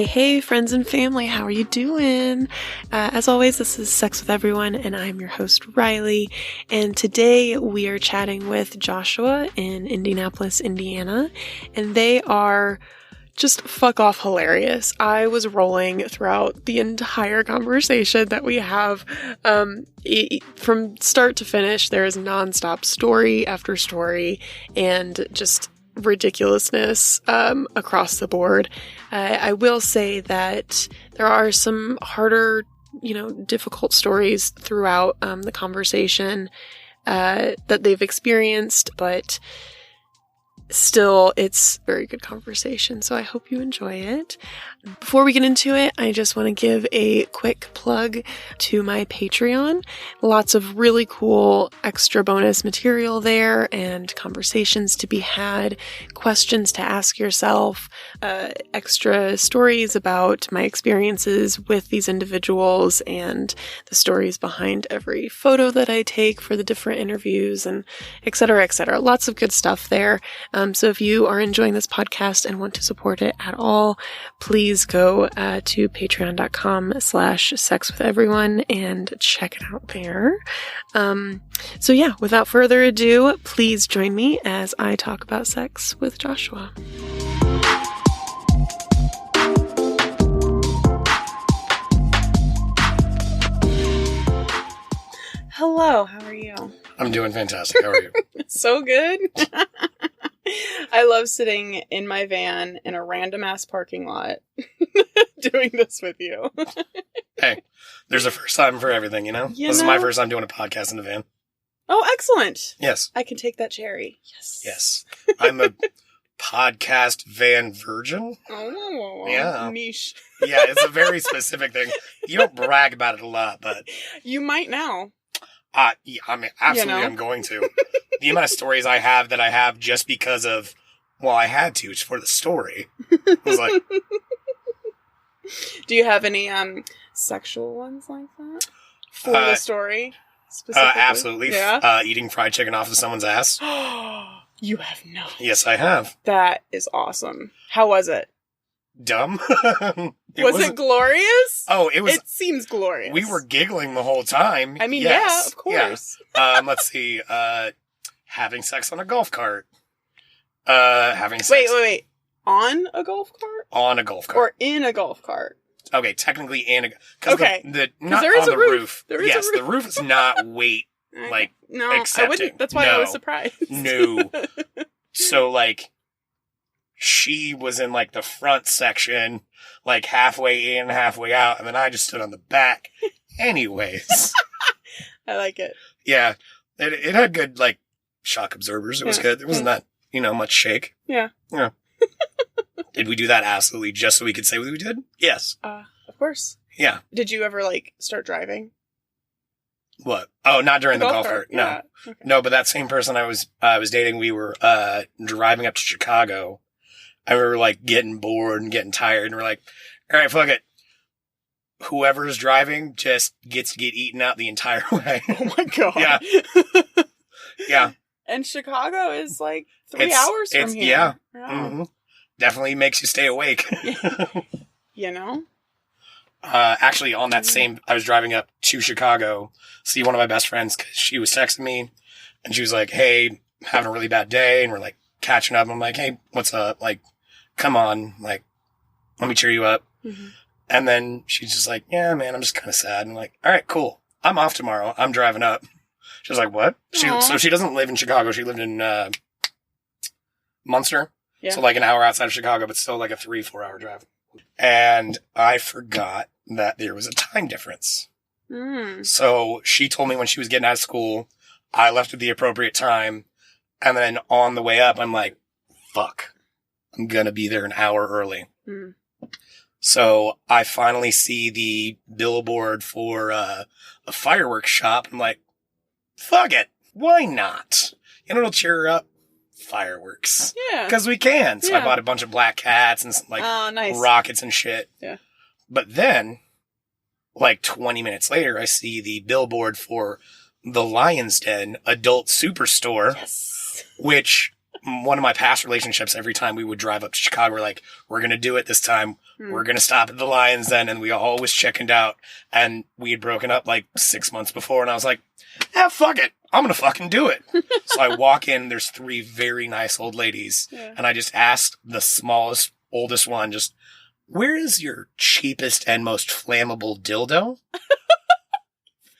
Hey, friends and family, how are you doing? As always, this is Sex with Everyone, and I'm your host, Riley. And today we are chatting with Joshua in Indianapolis, Indiana, and they are just fuck off hilarious. I was rolling throughout the entire conversation that we have. From start to finish, there is nonstop story after story and just ridiculousness across the board. I will say that there are some harder, difficult stories throughout the conversation that they've experienced, but still, it's a very good conversation, so I hope you enjoy it. Before we get into it, I just want to give a quick plug to my Patreon. Lots of really cool extra bonus material there and conversations to be had, questions to ask yourself, extra stories about my experiences with these individuals and the stories behind every photo that I take for the different interviews and et cetera, et cetera. Lots of good stuff there. So if you are enjoying this podcast and want to support it at all, please go to patreon.com/sexwitheveryone and check it out there. So yeah, without further ado, please join me as I talk about sex with Joshua. Hello, how are you? I'm doing fantastic. How are you? So good. I love sitting in my van in a random ass parking lot doing this with you. Hey, there's a first time for everything, This is my first time doing a podcast in the van. Oh, excellent. Yes. I can take that cherry. Yes. I'm a podcast van virgin. Oh, yeah. Niche. Yeah, it's a very specific thing. You don't brag about it a lot, but you might now. Yeah, I mean, absolutely, I'm going to. The amount of stories I have just because of, I had to. It's for the story. I was like, do you have any sexual ones like that for the story specifically? Absolutely. Yeah. Eating fried chicken off of someone's ass. You have not. Yes, I have. That is awesome. How was it? Dumb. Was it glorious? Oh, it was. It seems glorious. We were giggling the whole time. I mean, yes. Yeah, of course. Yeah. Let's see. Having sex on a golf cart. Having sex. Wait. On a golf cart? On a golf cart. Or in a golf cart? Okay, technically in a. Okay. Not there is on a the roof. There is yes, a roof. The roof is not weight no, accepting. I wouldn't. That's why I was surprised. No. So she was in the front section, halfway in, halfway out, and then I just stood on the back. Anyways. I like it. Yeah. It had good, shock absorbers. It was good. There was not, much shake. Yeah. Yeah. Did we do that absolutely just so we could say what we did? Yes. Of course. Yeah. Did you ever, start driving? What? Oh, not during the golf cart. No. Yeah. Okay. No, but that same person I was dating, we were driving up to Chicago. And we were getting bored and getting tired, and we're like, all right, fuck it. Whoever's driving just gets to get eaten out the entire way. Oh my God. Yeah. Yeah. And Chicago is 3 hours from here. Yeah. Wow. Mm-hmm. Definitely makes you stay awake. Actually, on that I was driving up to Chicago, see one of my best friends, because she was texting me, and she was like, hey, having a really bad day, and we're catching up. And I'm like, hey, what's up? Come on, let me cheer you up. Mm-hmm. And then she's just like, yeah, man, I'm just kind of sad. And I'm like, all right, cool. I'm off tomorrow. I'm driving up. She was like, what? So she doesn't live in Chicago. She lived in Munster. Yeah. So an hour outside of Chicago, but still a 3-4 hour drive. And I forgot that there was a time difference. Mm. So she told me when she was getting out of school, I left at the appropriate time. And then on the way up, I'm like, fuck, I'm going to be there an hour early. Mm. So I finally see the billboard for a fireworks shop. I'm like, fuck it. Why not? It'll cheer her up. Fireworks. Yeah. Because we can. So I bought a bunch of black cats and some nice rockets and shit. Yeah. But then, 20 minutes later, I see the billboard for the Lion's Den Adult Superstore. Yes. Which one of my past relationships, every time we would drive up to Chicago, we're like, we're going to do it this time. We're going to stop at the Lions Den. And we always chickened out. And we had broken up like 6 months before. And I was like, fuck it. I'm going to fucking do it. So I walk in, there's 3 very nice old ladies. Yeah. And I just asked the smallest, oldest one, just, where is your cheapest and most flammable dildo?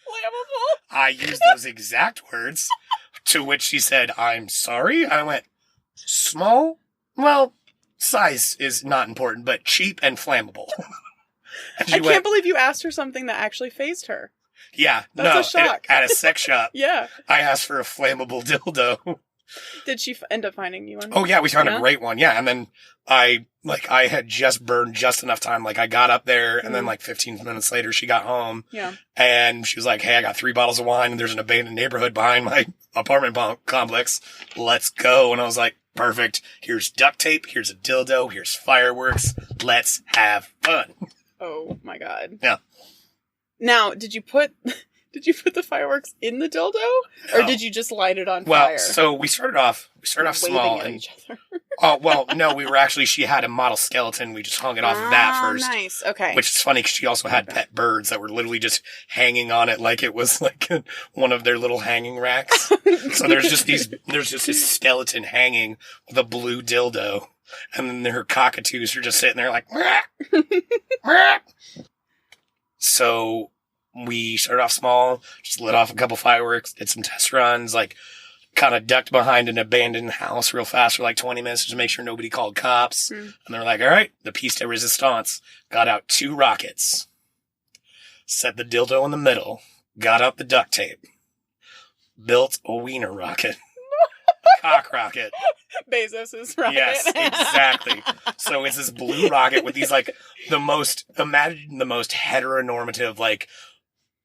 Flammable? I used those exact words, to which she said, I'm sorry. I went, small? Well, size is not important, but cheap and flammable. And I can't believe you asked her something that actually fazed her. Yeah. That's a shock. At a sex shop. Yeah. I asked for a flammable dildo. Did she end up finding you one? Oh, yeah, we found a great one. Yeah. And then I had just burned just enough time. Like, I got up there, and then, like, 15 minutes later, she got home. Yeah. And she was like, hey, I got 3 bottles of wine, and there's an abandoned neighborhood behind my apartment complex. Let's go. And I was like, perfect. Here's duct tape. Here's a dildo. Here's fireworks. Let's have fun. Oh, my God. Yeah. Now, did you put the fireworks in the dildo, or did you just light it on fire? Well, so we started off small. At each other. Oh, well, no, she had a model skeleton. We just hung it off of that first. Nice. Okay. Which is funny because she also had pet birds that were literally just hanging on it like it was like one of their little hanging racks. So there's just this skeleton hanging with a blue dildo, and then her cockatoos are just sitting there like, So we started off small, just lit off a couple fireworks, did some test runs, like kind of ducked behind an abandoned house real fast for like 20 minutes just to make sure nobody called cops. And they're like, all right, the piece de resistance. Got out 2 rockets, set the dildo in the middle, got out the duct tape, built a wiener rocket. Cock rocket. Bezos's rocket. Yes, exactly. So it's this blue rocket with these imagine the most heteronormative, like,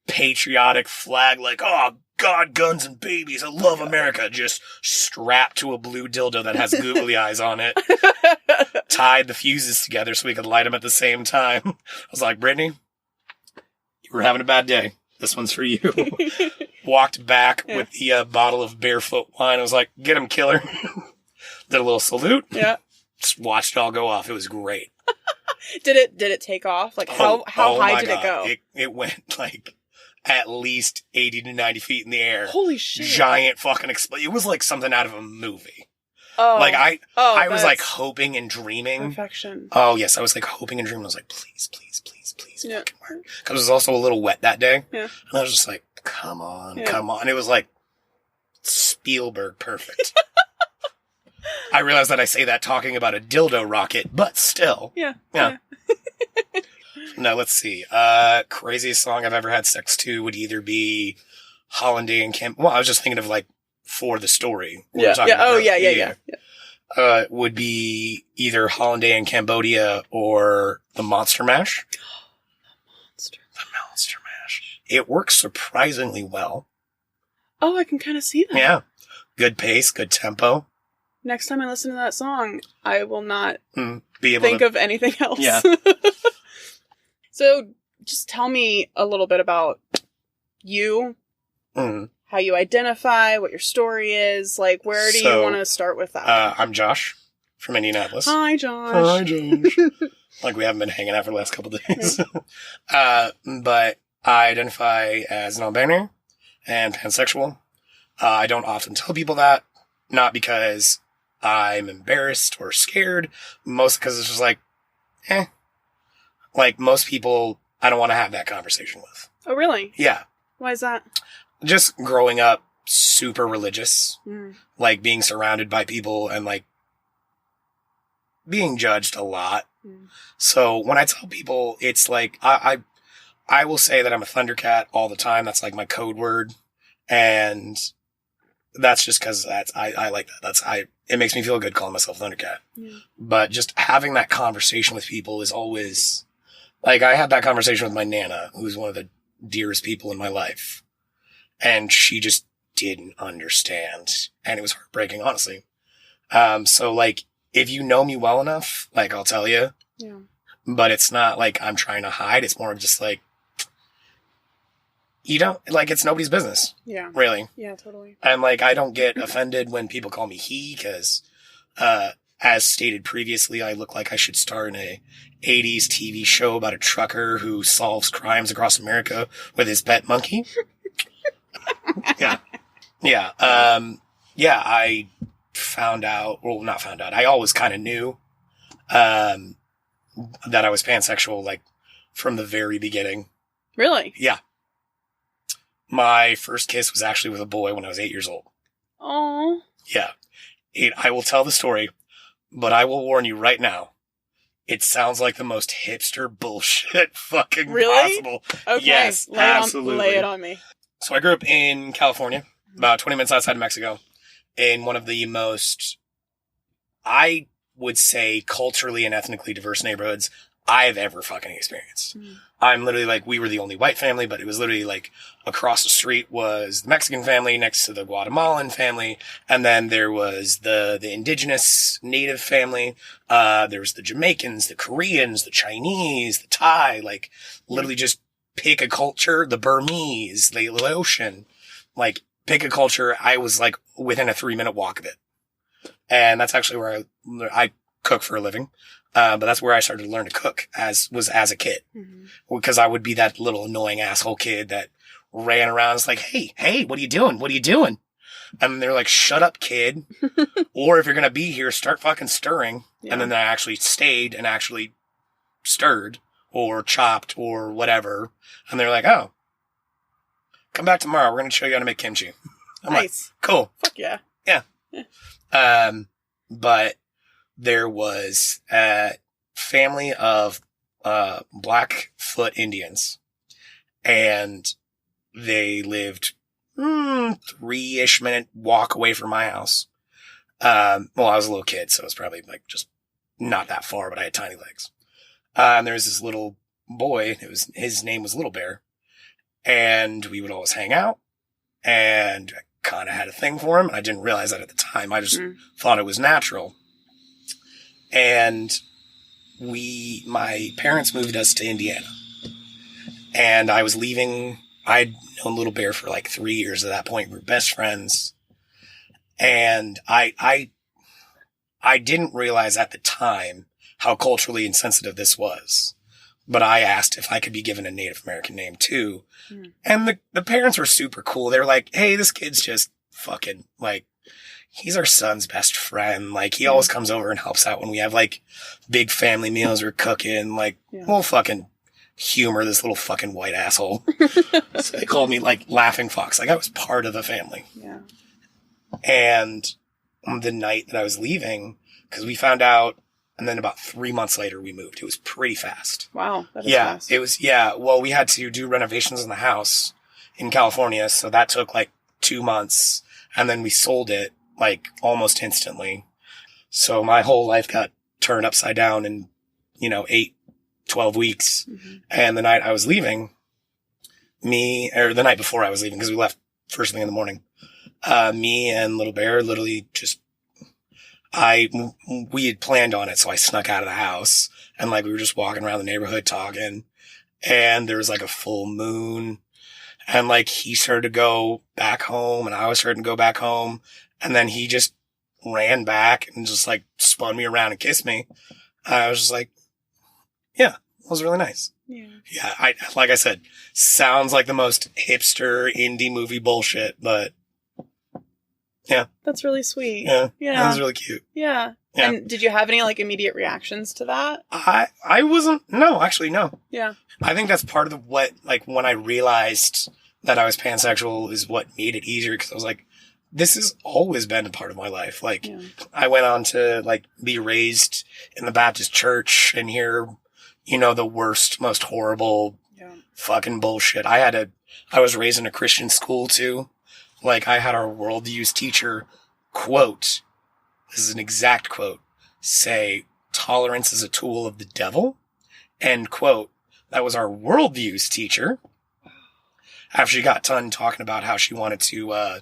patriotic flag, like, oh, God, guns and babies, I love America, just strapped to a blue dildo that has googly eyes on it. Tied the fuses together so we could light them at the same time. I was like, Brittany, you were having a bad day. This one's for you. Walked back with the bottle of barefoot wine. I was like, get him, killer. Did a little salute. Yeah. Just watched it all go off. It was great. Did it take off? Like, how high did it go? It went like at least 80 to 90 feet in the air. Holy shit. Giant fucking explosion. It was like something out of a movie. Oh. Like, I was like hoping and dreaming. Perfection. Oh, yes. I was like hoping and dreaming. I was like, please, please, please, please. Yeah. Because it was also a little wet that day. Yeah. And I was just like, come on. It was like Spielberg perfect. I realize that I say that talking about a dildo rocket, but still. Yeah. No, let's see. Craziest song I've ever had sex to would either be Holiday in Camp. Well, I was just thinking of like for the story. Yeah. Would be either Holiday in Cambodia or the Monster Mash. The Monster Mash. It works surprisingly well. Oh, I can kind of see that. Yeah. Good pace, good tempo. Next time I listen to that song, I will not be able think of anything else. Yeah. So, just tell me a little bit about you, how you identify, what your story is. Like, where do you want to start with that? I'm Josh from Indianapolis. Hi, Josh. Hi, Josh. Like, we haven't been hanging out for the last couple of days. But I identify as non-binary and pansexual. I don't often tell people that, not because I'm embarrassed or scared, mostly because it's just like, Like, most people, I don't want to have that conversation with. Oh, really? Yeah. Why is that? Just growing up super religious, like being surrounded by people and like being judged a lot. So when I tell people, it's like, I will say that I'm a Thundercat all the time. That's like my code word. And that's just because I like that. It makes me feel good calling myself Thundercat. But just having that conversation with people is always, like, I had that conversation with my Nana, who's one of the dearest people in my life. And she just didn't understand. And it was heartbreaking, honestly. So, like, if you know me well enough, like, I'll tell you. Yeah. But it's not like I'm trying to hide. It's more of just like, you don't, like, it's nobody's business. Yeah. Really. Yeah, totally. And, like, I don't get offended when people call me he, because As stated previously, I look like I should star in a 80s TV show about a trucker who solves crimes across America with his pet monkey. Yeah. Yeah. I not found out. I always kind of knew, that I was pansexual, like, from the very beginning. Really? Yeah. My first kiss was actually with a boy when I was 8 years old. Oh. Yeah. I will tell the story, but I will warn you right now. It sounds like the most hipster bullshit fucking possible. Okay. Yes, absolutely. Lay it on me. So I grew up in California, about 20 minutes outside of Mexico, in one of the most, I would say, culturally and ethnically diverse neighborhoods I've ever fucking experienced. I'm literally like, we were the only white family, but it was literally like across the street was the Mexican family next to the Guatemalan family. And then there was the indigenous native family. There was the Jamaicans, the Koreans, the Chinese, the Thai, like literally just pick a culture, the Burmese, the Laotian, like pick a culture. I was like within a 3-minute walk of it. And that's actually where I cook for a living. But that's where I started to learn to cook as a kid. Because I would be that little annoying asshole kid that ran around. It's like, hey, what are you doing? What are you doing? And they're like, shut up, kid. Or if you're going to be here, start fucking stirring. Yeah. And then I actually stayed and actually stirred or chopped or whatever. And they're like, oh, come back tomorrow. We're going to show you how to make kimchi. I'm nice. Like, cool. Fuck yeah. Yeah. But there was a family of Blackfoot Indians, and they lived 3-ish minute walk away from my house. Well, I was a little kid, so it was probably like just not that far, but I had tiny legs. And there was this little boy. His name was Little Bear, and we would always hang out, and I kind of had a thing for him. And I didn't realize that at the time. I just thought it was natural. And my parents moved us to Indiana, and I was leaving. I'd known Little Bear for like 3 years at that point. We were best friends. And I didn't realize at the time how culturally insensitive this was, but I asked if I could be given a Native American name too. And the parents were super cool. They're like, hey, this kid's just fucking like, he's our son's best friend. Like, he always comes over and helps out when we have, like, big family meals we're cooking. Like, we'll fucking humor this little fucking white asshole. So they called me, like, Laughing Fox. Like, I was part of the family. Yeah. And the night that I was leaving, because we found out, and then about 3 months later, we moved. It was pretty fast. Wow. That is fast. It was, well, we had to do renovations in the house in California, so that took, like, 2 months. And then we sold it, like, almost instantly. So my whole life got turned upside down in, 12 weeks. And the night I was leaving, the night before I was leaving, because we left first thing in the morning, me and Little Bear literally just, we had planned on it. So I snuck out of the house, and like, we were just walking around the neighborhood talking, and there was like a full moon, and like, he started to go back home, and I was starting to go back home. And then he just ran back and just like spun me around and kissed me. I was just like, yeah, it was really nice. Yeah. Yeah. Like I said, sounds like the most hipster indie movie bullshit, but yeah. That's really sweet. Yeah. That was really cute. Yeah. And did you have any like immediate reactions to that? I wasn't, no, actually, no. Yeah. I think that's part of what, like, when I realized that I was pansexual is what made it easier. Cause I was like, this has always been a part of my life. Like, I went on to, like, be raised in the Baptist church and hear, the worst, most horrible fucking bullshit. I was raised in a Christian school too. Like, I had our worldviews teacher quote, this is an exact quote, say, tolerance is a tool of the devil, end quote. That was our worldviews teacher. After she got done talking about how she wanted to,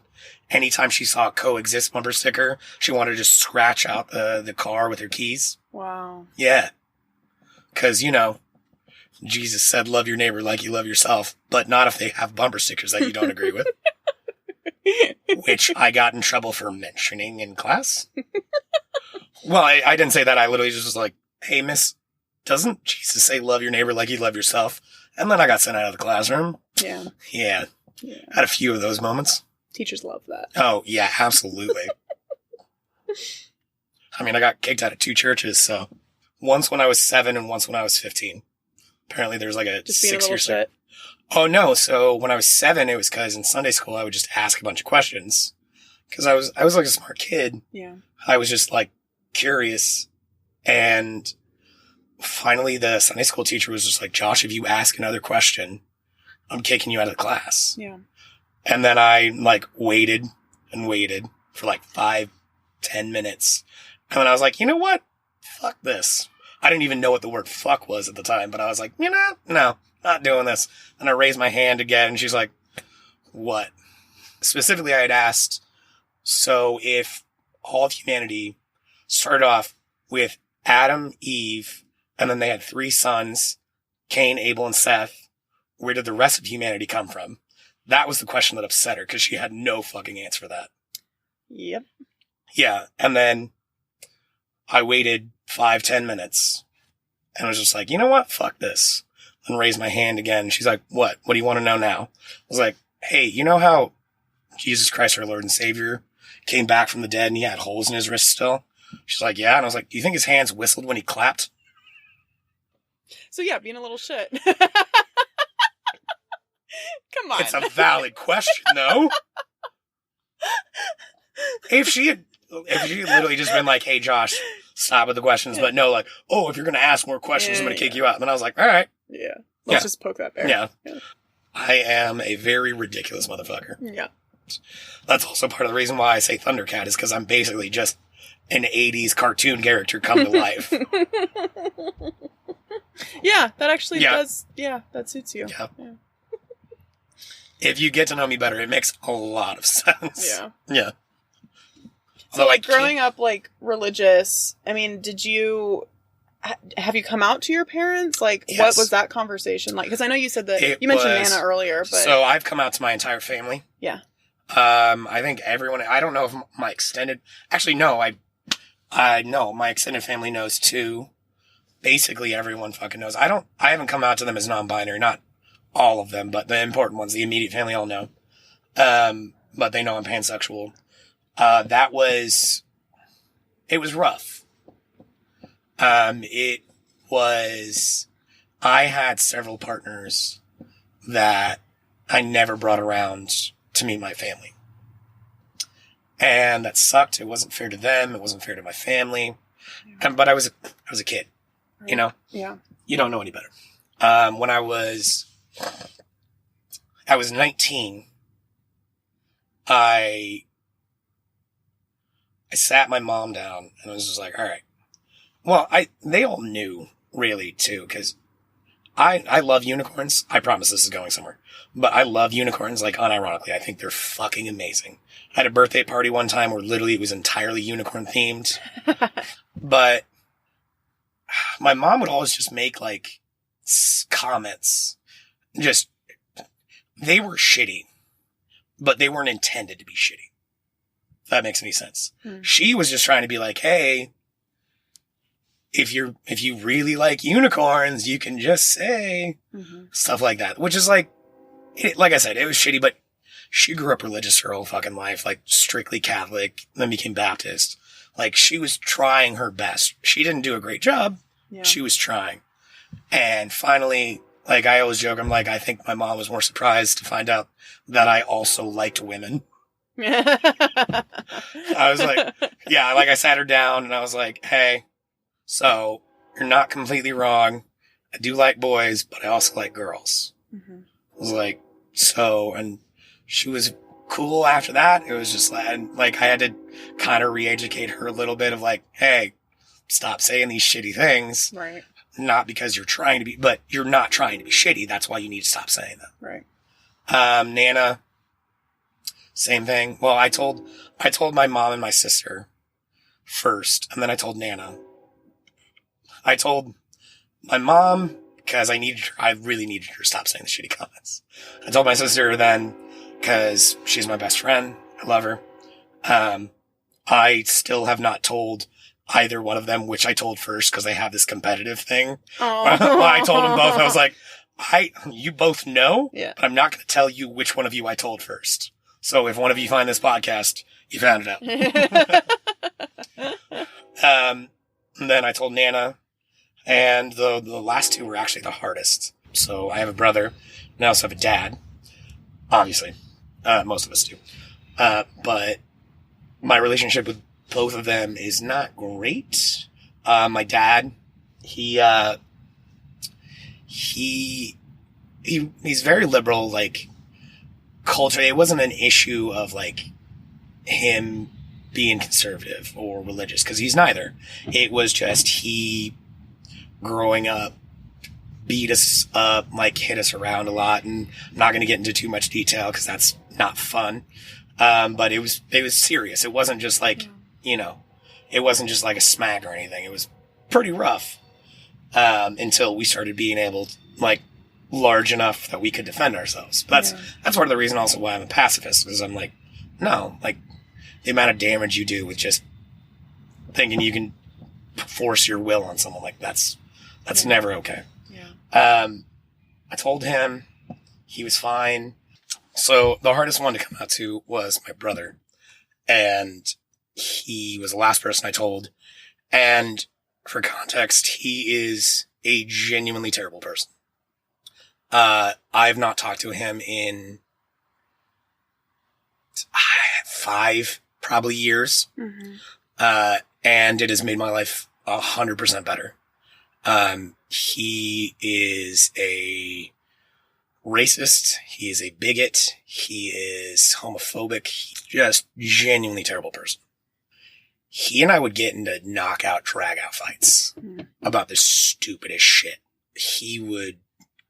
anytime she saw a coexist bumper sticker, she wanted to just scratch out the car with her keys. Wow. Yeah. Because, Jesus said, love your neighbor like you love yourself, but not if they have bumper stickers that you don't agree with. Which I got in trouble for mentioning in class. Well, I didn't say that. I literally just was like, hey, miss, doesn't Jesus say love your neighbor like you love yourself? And then I got sent out of the classroom. Yeah. Yeah. Had a few of those moments. Teachers love that. Oh, yeah, absolutely. I mean, I got kicked out of 2 churches, so once when I was 7 and once when I was 15. Apparently there's like a just being 6 a year shit. Oh, no. So when I was 7, it was because in Sunday school, I would just ask a bunch of questions. Because I was like a smart kid. Yeah. I was just like curious. And finally the Sunday school teacher was just like, Josh, if you ask another question, I'm kicking you out of the class. Yeah. And then I like waited and waited for like 5-10 minutes. And then I was like, you know what? Fuck this. I didn't even know what the word fuck was at the time, but I was like, you know, no, not doing this. And I raised my hand again and she's like, what? Specifically, I had asked, so if all of humanity started off with Adam, Eve, and then they had 3 sons, Cain, Abel, and Seth, where did the rest of humanity come from? That was the question that upset her because she had no fucking answer for that. Yep. Yeah. And then I waited 5-10 minutes and I was just like, you know what? Fuck this. And raised my hand again. She's like, what? What do you want to know now? I was like, hey, you know how Jesus Christ, our Lord and Savior, came back from the dead and he had holes in his wrist still? She's like, yeah. And I was like, do you think his hands whistled when he clapped? So yeah, being a little shit. Come on. It's a valid question, though. If she had literally just been like, hey, Josh, stop with the questions. But no, like, oh, if you're going to ask more questions, I'm going to kick you out. And then I was like, all right. Yeah. Let's just poke that bear. Yeah. I am a very ridiculous motherfucker. Yeah. That's also part of the reason why I say Thundercat is because I'm basically just an 80s cartoon character come to life. Yeah, that actually does. Yeah, that suits you. Yeah. If you get to know me better, it makes a lot of sense. Yeah. Yeah. So, like, growing up, like, religious, I mean, have you come out to your parents? Like, yes. What was that conversation like? Because I know you said that, you mentioned Nana earlier, but... So, I've come out to my entire family. Yeah. I think everyone, I don't know if my extended, actually, no, I know my extended family knows too. Basically, everyone fucking knows. I haven't come out to them as non-binary, not all of them, but the important ones, the immediate family all know. But they know I'm pansexual. It was rough. I had several partners that I never brought around to meet my family. And that sucked. It wasn't fair to them. It wasn't fair to my family. But I was a kid, you know? Yeah. You don't know any better. When I was 19, I sat my mom down and I was just like, all right. Well, they all knew really too, because I love unicorns. I promise this is going somewhere, but I love unicorns. Like, unironically, I think they're fucking amazing. I had a birthday party one time where literally it was entirely unicorn themed, but my mom would always just make like comments. Just, they were shitty, but they weren't intended to be shitty. If that makes any sense. She was just trying to be like, hey, if you really like unicorns, you can just say stuff like that, which is like I said, it was shitty, but she grew up religious her whole fucking life, like strictly Catholic, then became Baptist. Like, she was trying her best. She didn't do a great job. Yeah. She was trying. And finally, like, I always joke, I'm like, I think my mom was more surprised to find out that I also liked women. I was like, yeah, like I sat her down and I was like, hey, so you're not completely wrong. I do like boys, but I also like girls. I was like, so, and she was cool after that. It was just like I had to kind of re-educate her a little bit of like, hey, stop saying these shitty things. Right. Not because you're trying to be, but you're not trying to be shitty. That's why you need to stop saying that. Right. Nana, same thing. Well, I told my mom and my sister first, and then I told Nana. I told my mom because I really needed her to stop saying the shitty comments. I told my sister then because she's my best friend. I love her. I still have not told either one of them which I told first because they have this competitive thing. Oh. Well, I told them both. I was like, you both know, yeah. but I'm not going to tell you which one of you I told first. So if one of you find this podcast, you found it out. And then I told Nana, and the last two were actually the hardest. So I have a brother, and I also have a dad, obviously. Most of us do. But my relationship with both of them is not great. My dad, he's very liberal, like, culture. It wasn't an issue of, like, him being conservative or religious, because he's neither. It was just he, growing up, beat us up, like, hit us around a lot, and I'm not going to get into too much detail because that's not fun. But it was serious. It wasn't just like, it wasn't just like a smack or anything. It was pretty rough, until we started being able to, like, large enough that we could defend ourselves. But that's part of the reason also why I'm a pacifist, because I'm like, no, like, the amount of damage you do with just thinking you can force your will on someone, like, that's never okay. I told him, he was fine. So the hardest one to come out to was my brother, and he was the last person I told. And for context, he is a genuinely terrible person. I've not talked to him in 5 probably years. Mm-hmm. And it has made my life 100% better. He is a racist. He is a bigot. He is homophobic. He's just genuinely terrible person. He and I would get into knockout, drag-out fights about the stupidest shit. He would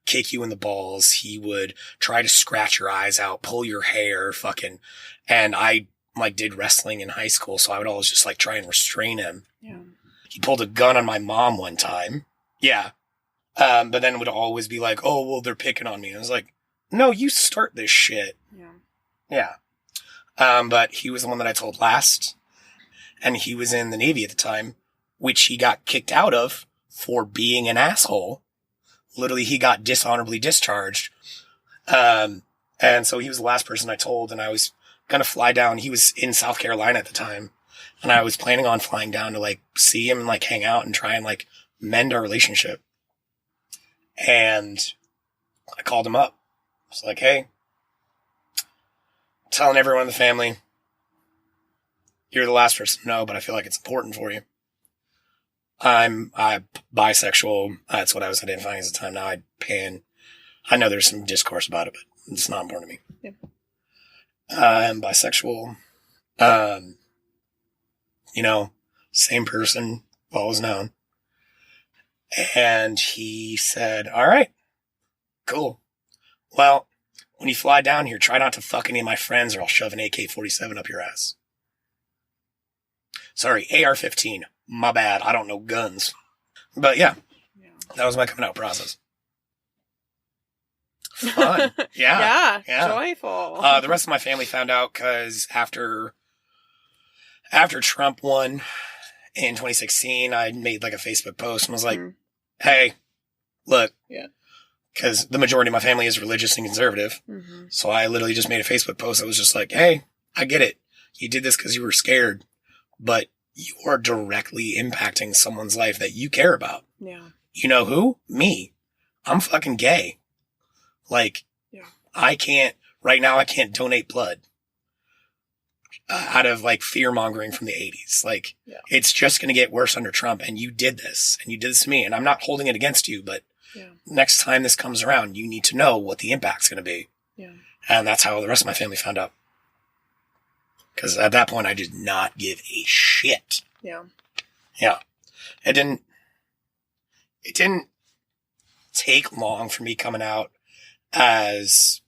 kick you in the balls. He would try to scratch your eyes out, pull your hair, and I, like, did wrestling in high school, so I would always just, like, try and restrain him. Yeah. He pulled a gun on my mom one time. Yeah. But then it would always be like, oh, well, they're picking on me. I was like, no, you start this shit. Yeah. But he was the one that I told last. And he was in the Navy at the time, which he got kicked out of for being an asshole. Literally, he got dishonorably discharged. And so he was the last person I told, and I was going to fly down. He was in South Carolina at the time. And I was planning on flying down to, like, see him and, like, hang out and try and, like, mend our relationship. And I called him up. I was like, hey, telling everyone in the family, you're the last person to know, but I feel like it's important for you. I'm bisexual. That's what I was identifying as the time. Now I know there's some discourse about it, but it's not important to me. Yep. I'm bisexual. Same person, always known. And he said, all right, cool. Well, when you fly down here, try not to fuck any of my friends or I'll shove an AK-47 up your ass. Sorry, AR-15. My bad. I don't know guns. But yeah, that was my coming out process. Fun. Yeah. Joyful. The rest of my family found out because after Trump won in 2016, I made, like, a Facebook post and was like, hey, look. Yeah. Because the majority of my family is religious and conservative. Mm-hmm. So I literally just made a Facebook post that was just like, hey, I get it. You did this because you were scared, but you are directly impacting someone's life that you care about. Yeah. You know who? Me. I'm fucking gay. Like, I can't donate blood out of, like, fear mongering from the 80s. Like, it's just going to get worse under Trump. And you did this to me. And I'm not holding it against you, but next time this comes around, you need to know what the impact's going to be. Yeah. And that's how the rest of my family found out. Because at that point, I did not give a shit. Yeah. Yeah. It didn't take long for me coming out as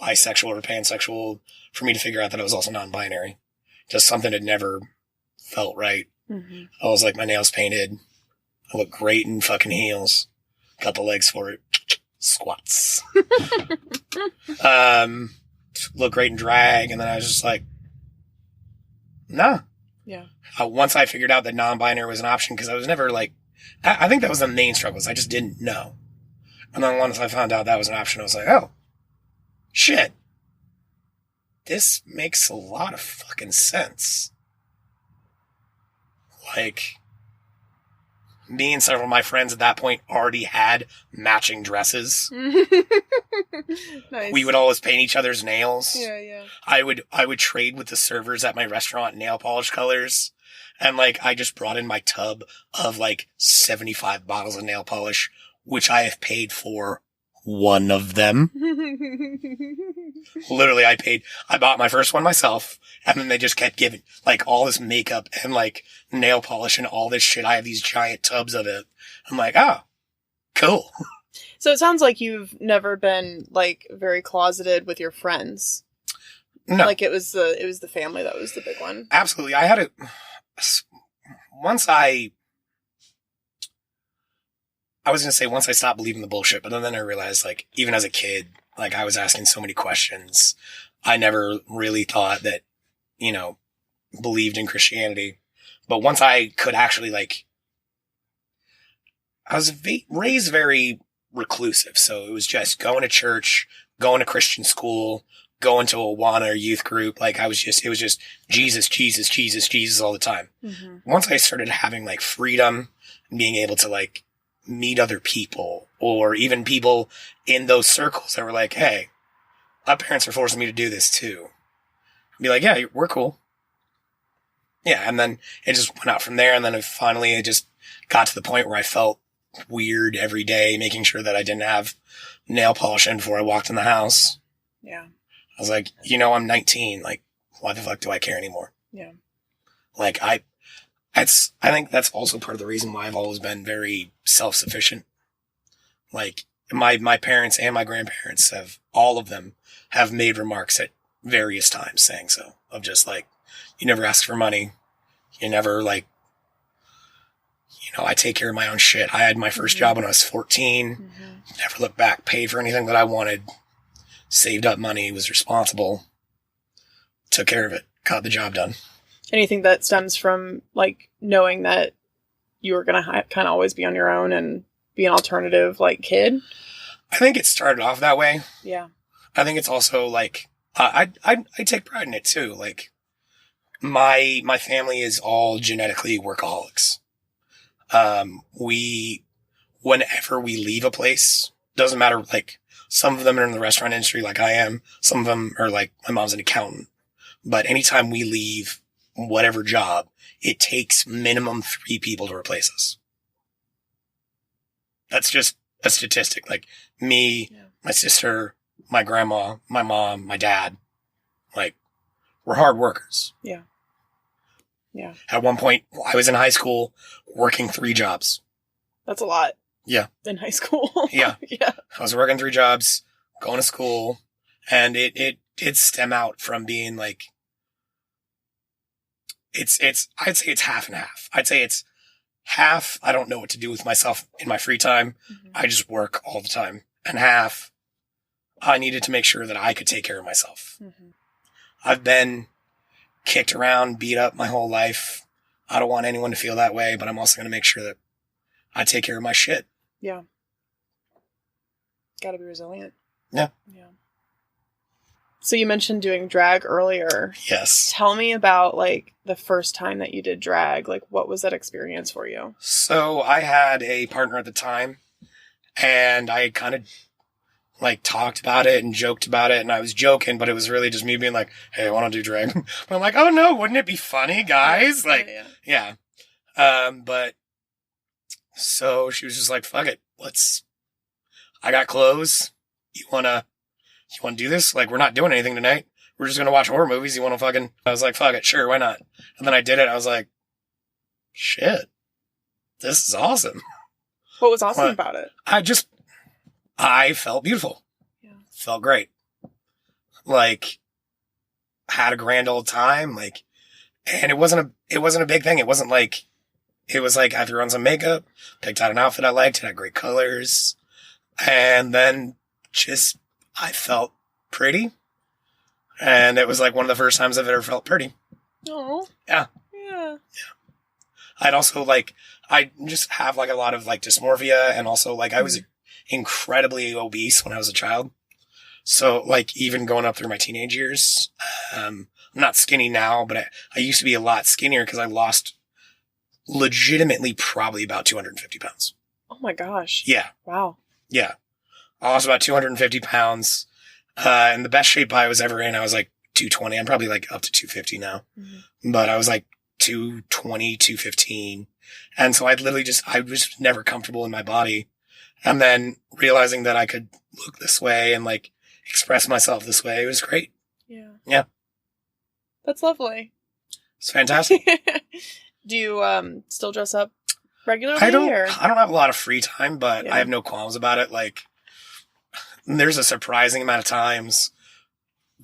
bisexual or pansexual for me to figure out that I was also non-binary. Just something that never felt right. Mm-hmm. I was like, my nails painted. I look great in fucking heels. Got the legs for it. Squats. Look great in drag. And then I was just like, nah, Yeah. Once I figured out that non-binary was an option, because I was never like, I think that was the main struggle. I just didn't know. And then once I found out that was an option, I was like, oh, shit. This makes a lot of fucking sense. Like, me and several of my friends at that point already had matching dresses. Nice. We would always paint each other's nails. Yeah. I would trade with the servers at my restaurant nail polish colors. And like, I just brought in my tub of like 75 bottles of nail polish, which I have paid for one of them. Literally, I bought my first one myself, and then they just kept giving like all this makeup and like nail polish and all this shit. I have these giant tubs of it. I'm like, oh, cool. So it sounds like you've never been like very closeted with your friends. No. Like it was the family that was the big one. Absolutely. I had it once I was going to say once I stopped believing the bullshit, but then I realized, like, even as a kid, like, I was asking so many questions. I never really thought that, believed in Christianity. But once I could actually, like, I was raised very reclusive. So it was just going to church, going to Christian school, going to Awana or youth group. Like, it was just Jesus, Jesus, Jesus, Jesus all the time. Mm-hmm. Once I started having, like, freedom and being able to, like, meet other people, or even people in those circles that were like, hey, my parents are forcing me to do this too. I'd be like, yeah, we're cool. Yeah. And then it just went out from there. And then it just got to the point where I felt weird every day, making sure that I didn't have nail polish in before I walked in the house. Yeah. I was like, I'm 19. Like, why the fuck do I care anymore? Yeah. Like, I think that's also part of the reason why I've always been very self-sufficient. Like, my parents and my grandparents all of them have made remarks at various times saying so. Of just like, you never ask for money. You never like, I take care of my own shit. I had my first job when I was 14. Mm-hmm. Never looked back, paid for anything that I wanted, saved up money, was responsible, took care of it, got the job done. Anything that stems from, like, knowing that you were going to kind of always be on your own and be an alternative, like, kid? I think it started off that way. Yeah. I think it's also, like, I take pride in it, too. Like, my family is all genetically workaholics. Whenever we leave a place, doesn't matter, like, some of them are in the restaurant industry like I am. Some of them are, like, my mom's an accountant. But anytime we leave whatever job, it takes minimum 3 people to replace us. That's just a statistic. Like me, my sister, my grandma, my mom, my dad, like, we're hard workers. Yeah. Yeah. At one point, I was in high school working 3 jobs. That's a lot. Yeah. In high school. Yeah. Yeah. I was working 3 jobs, going to school, and it did stem out from being like, I'd say it's half and half. I'd say it's half, I don't know what to do with myself in my free time. Mm-hmm. I just work all the time. And half, I needed to make sure that I could take care of myself. Mm-hmm. I've been kicked around, beat up my whole life. I don't want anyone to feel that way, but I'm also going to make sure that I take care of my shit. Yeah. Gotta be resilient. Yeah. Yeah. So you mentioned doing drag earlier. Yes. Tell me about, like, the first time that you did drag. Like, what was that experience for you? So I had a partner at the time, and I kind of, like, talked about it and joked about it, and I was joking, but it was really just me being like, hey, I want to do drag. But I'm like, oh no, wouldn't it be funny, guys? Like, yeah. But so she was just like, fuck it. I got clothes. You want to do this? Like, we're not doing anything tonight. We're just going to watch horror movies. You want to I was like, fuck it. Sure. Why not? And then I did it. I was like, shit, this is awesome. What was awesome about it? I felt beautiful. Yeah. Felt great. Like, had a grand old time. Like, and it wasn't a big thing. It was like I threw on some makeup, picked out an outfit I liked. It had great colors. And then I felt pretty. And it was like one of the first times I've ever felt pretty. Oh. Yeah. Yeah. Yeah. I'd also like, I just have like a lot of like dysmorphia, and also like I was incredibly obese when I was a child. So like even going up through my teenage years, I'm not skinny now, but I used to be a lot skinnier because I lost legitimately probably about 250 pounds. Oh my gosh. Yeah. Wow. Yeah. I lost about 250 pounds. And the best shape I was ever in, I was like 220. I'm probably like up to 250 now. But I was like 220, 215. And so I was never comfortable in my body. And then realizing that I could look this way and like express myself this way, it was great. Yeah. Yeah. That's lovely. It's fantastic. Do you still dress up regularly? I don't have a lot of free time, but Yeah. I have no qualms about it. Like, there's a surprising amount of times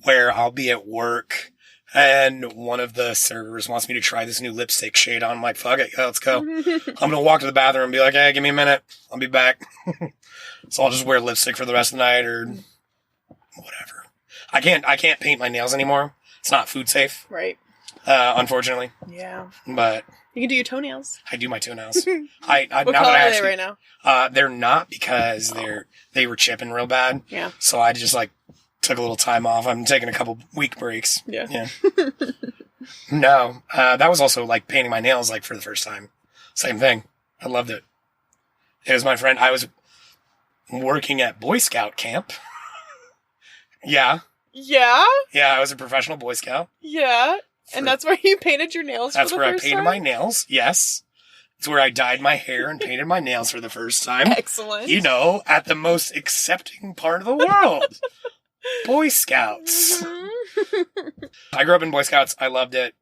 where I'll be at work and one of the servers wants me to try this new lipstick shade on. I'm like, fuck it, yeah, let's go. I'm going to walk to the bathroom and be like, hey, give me a minute. I'll be back. So I'll just wear lipstick for the rest of the night or whatever. I can't paint my nails anymore. It's not food safe. Right. Unfortunately. Yeah. But you can do your toenails. I do my toenails. What color are they right now? They're not, because they were chipping real bad. Yeah. So I just like took a little time off. I'm taking a couple week breaks. Yeah. No, that was also like painting my nails like for the first time. Same thing. I loved it. It was my friend. I was working at Boy Scout camp. Yeah. Yeah? Yeah, I was a professional Boy Scout. Yeah. And that's where you painted your nails for the first time? That's where I painted my nails, yes. It's where I dyed my hair and painted my nails for the first time. Excellent. You know, at the most accepting part of the world. Boy Scouts. I grew up in Boy Scouts. I loved it.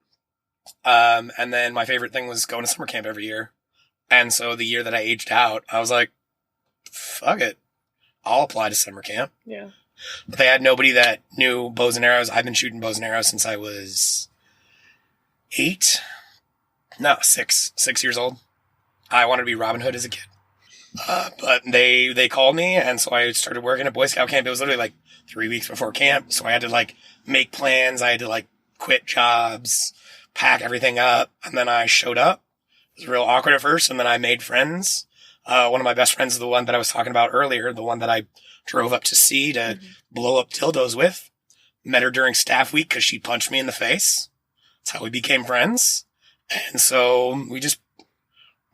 And then my favorite thing was going to summer camp every year. And so the year that I aged out, I was like, fuck it. I'll apply to summer camp. Yeah. But they had nobody that knew bows and arrows. I've been shooting bows and arrows since I was 6 years old. I wanted to be Robin Hood as a kid. But they called me, and so I started working at Boy Scout camp. It was literally like 3 weeks before camp, so I had to like make plans. I had to like quit jobs, pack everything up, and then I showed up. It was real awkward at first, and then I made friends. One of my best friends is the one that I was talking about earlier, the one that I drove up to see to blow up dildos with. Met her during staff week because she punched me in the face. That's how we became friends. And so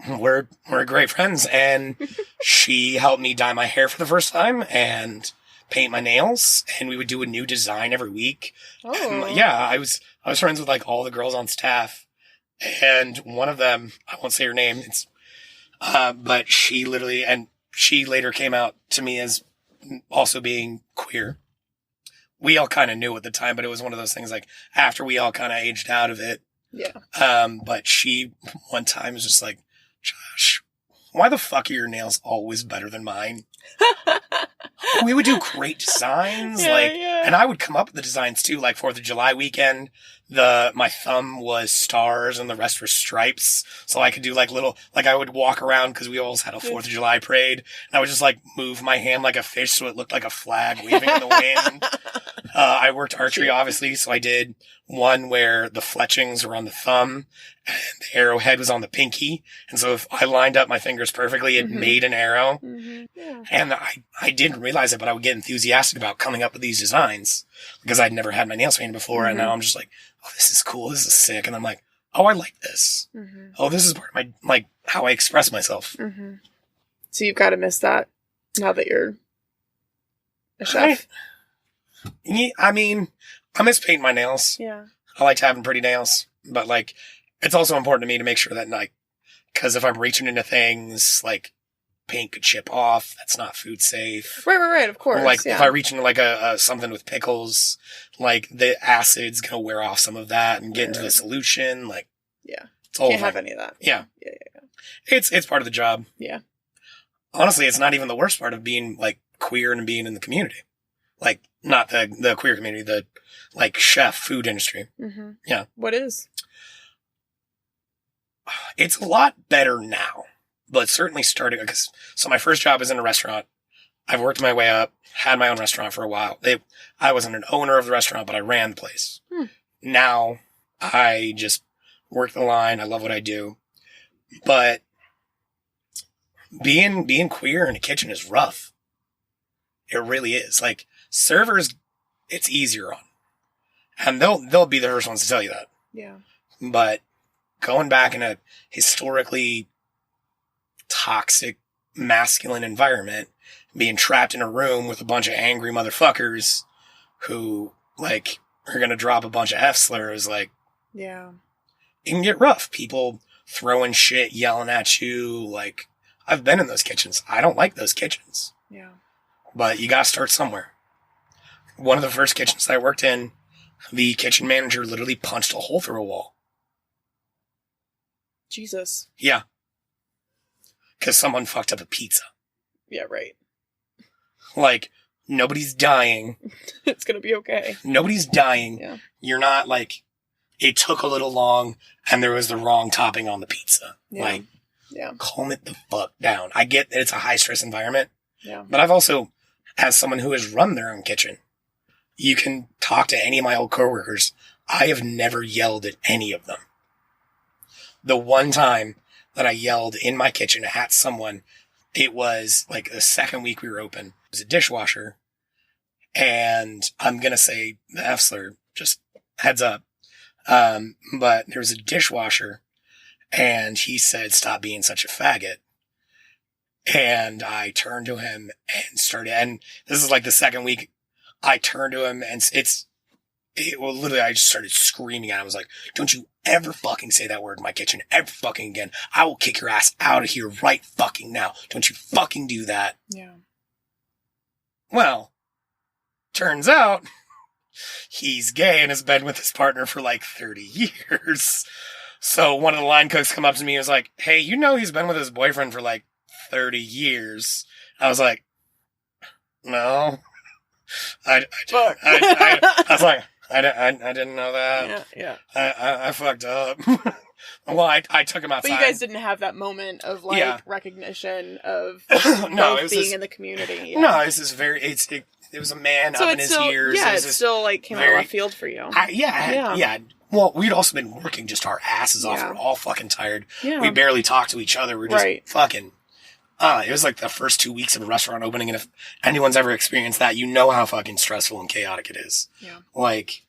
we're great friends. And she helped me dye my hair for the first time and paint my nails. And we would do a new design every week. Oh. And, yeah, I was friends with like all the girls on staff. And one of them, I won't say her name, but she later came out to me as also being queer. We all kind of knew at the time, but it was one of those things like after we all kind of aged out of it. Yeah. But she one time was just like, Josh, why the fuck are your nails always better than mine? We would do great designs, and I would come up with the designs too, like 4th of July weekend. My thumb was stars and the rest were stripes. So I could do like I would walk around because we always had a 4th of July parade. And I would just like move my hand like a fish so it looked like a flag waving in the wind. I worked archery, obviously. So I did one where the fletchings were on the thumb and the arrowhead was on the pinky. And so if I lined up my fingers perfectly, it made an arrow. Mm-hmm. Yeah. And I didn't realize it, but I would get enthusiastic about coming up with these designs because I'd never had my nails painted before. And now I'm just like, oh, this is cool. This is sick. And I'm like, oh, I like this. Mm-hmm. Oh, this is part of my, like, how I express myself. Mm-hmm. So you've got to miss that now that you're a chef. I mean, I miss painting my nails. Yeah. I liked having pretty nails, but like, it's also important to me to make sure that like, cause if I'm reaching into things like paint could chip off, that's not food safe. Right. Of course. Or like if I reach into like a something with pickles, like the acid's going to wear off some of that and get into the solution. Like, yeah, it's all can't have any of that. Yeah. It's part of the job. Yeah. Honestly, it's not even the worst part of being like queer and being in the community. Like not the queer community, the like chef food industry. Mm-hmm. Yeah. What is? It's a lot better now, but certainly starting because so my first job was in a restaurant. I've worked my way up, had my own restaurant for a while. I wasn't an owner of the restaurant, but I ran the place. Now I just work the line. I love what I do. But being queer in a kitchen is rough. It really is. Like, servers, it's easier on. And they'll be the first ones to tell you that. Yeah. But going back in a historically toxic, masculine environment, being trapped in a room with a bunch of angry motherfuckers who, like, are going to drop a bunch of F slurs, like, yeah, it can get rough. People throwing shit, yelling at you. Like, I've been in those kitchens. I don't like those kitchens. Yeah. But you got to start somewhere. One of the first kitchens I worked in, the kitchen manager literally punched a hole through a wall. Jesus. Yeah. Because someone fucked up a pizza. Yeah, right. Like, nobody's dying. It's going to be okay. Nobody's dying. Yeah. You're not like, it took a little long and there was the wrong topping on the pizza. Yeah. Like, yeah. calm it the fuck down. I get that it's a high stress environment. Yeah. But I've also, as someone who has run their own kitchen, you can talk to any of my old coworkers. I have never yelled at any of them. The one time that I yelled in my kitchen at someone, it was like the second week we were open. It was a dishwasher. And I'm going to say the F slur, just heads up. But there was a dishwasher and he said, "Stop being such a faggot." And I turned to him and and this is like the second week. I turned to him and literally, I just started screaming at him. I was like, "Don't you ever fucking say that word in my kitchen ever fucking again. I will kick your ass out of here right fucking now. Don't you fucking do that." Yeah. Well, turns out he's gay and has been with his partner for like 30 years. So one of the line cooks come up to me and was like, "Hey, you know he's been with his boyfriend for like 30 years. I was like, "No." I was like, I didn't know that. Yeah. I fucked up. Well, I took him outside. But you guys didn't have that moment of like recognition of no, both being in the community. Yeah. No, this is it was a man up in his years. Yeah, it still like came out of left field for you. Yeah. Well, we'd also been working just our asses off. We're all fucking tired. Yeah. We barely talked to each other. We're just fucking. It was like the first 2 weeks of a restaurant opening, and if anyone's ever experienced that, you know how fucking stressful and chaotic it is. Yeah. Like,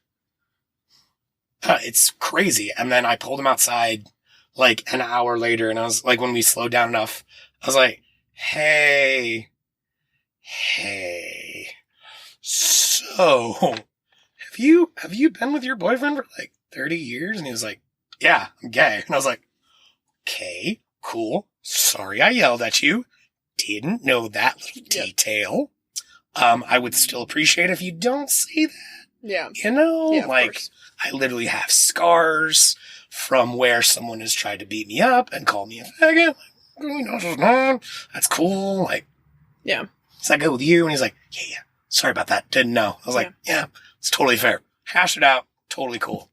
it's crazy. And then I pulled him outside like an hour later, and I was like, when we slowed down enough, I was like, hey, so have you been with your boyfriend for like 30 years? And he was like, "Yeah, I'm gay." And I was like, "Okay, cool. Sorry I yelled at you. Didn't know that little detail. I would still appreciate if you don't say that." Yeah. You know, yeah, like, I literally have scars from where someone has tried to beat me up and call me a faggot. Like, that's cool. Like, yeah. Does that go with you? And he's like, yeah. Sorry about that. Didn't know. I was like, yeah, it's totally fair. Hash it out. Totally cool.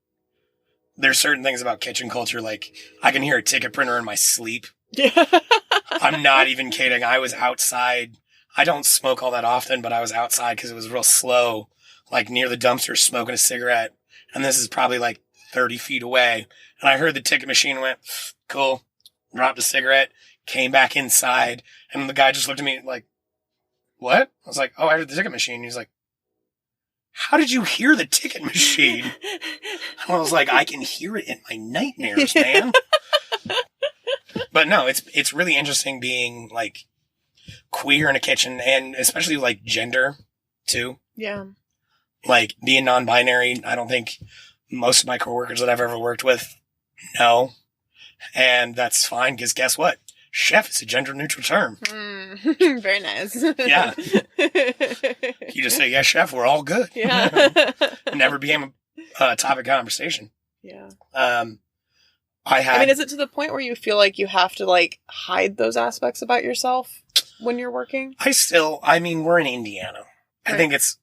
There's certain things about kitchen culture, like, I can hear a ticket printer in my sleep. Yeah. I'm not even kidding. I was outside. I don't smoke all that often, but I was outside because it was real slow, like near the dumpster smoking a cigarette. And this is probably like 30 feet away. And I heard the ticket machine went, cool, dropped a cigarette, came back inside. And the guy just looked at me like, what? I was like, oh, I heard the ticket machine. He's like, how did you hear the ticket machine? I was like, I can hear it in my nightmares, man. But no, it's really interesting being like queer in a kitchen, and especially like gender too. Yeah. Like being non-binary, I don't think most of my coworkers that I've ever worked with know. And that's fine, because guess what? Chef is a gender-neutral term. Very nice. Yeah. You just say, yes, chef, we're all good. Yeah. Never became a topic of conversation. Yeah. I mean, is it to the point where you feel like you have to, like, hide those aspects about yourself when you're working? We're in Indiana. Right. I think it's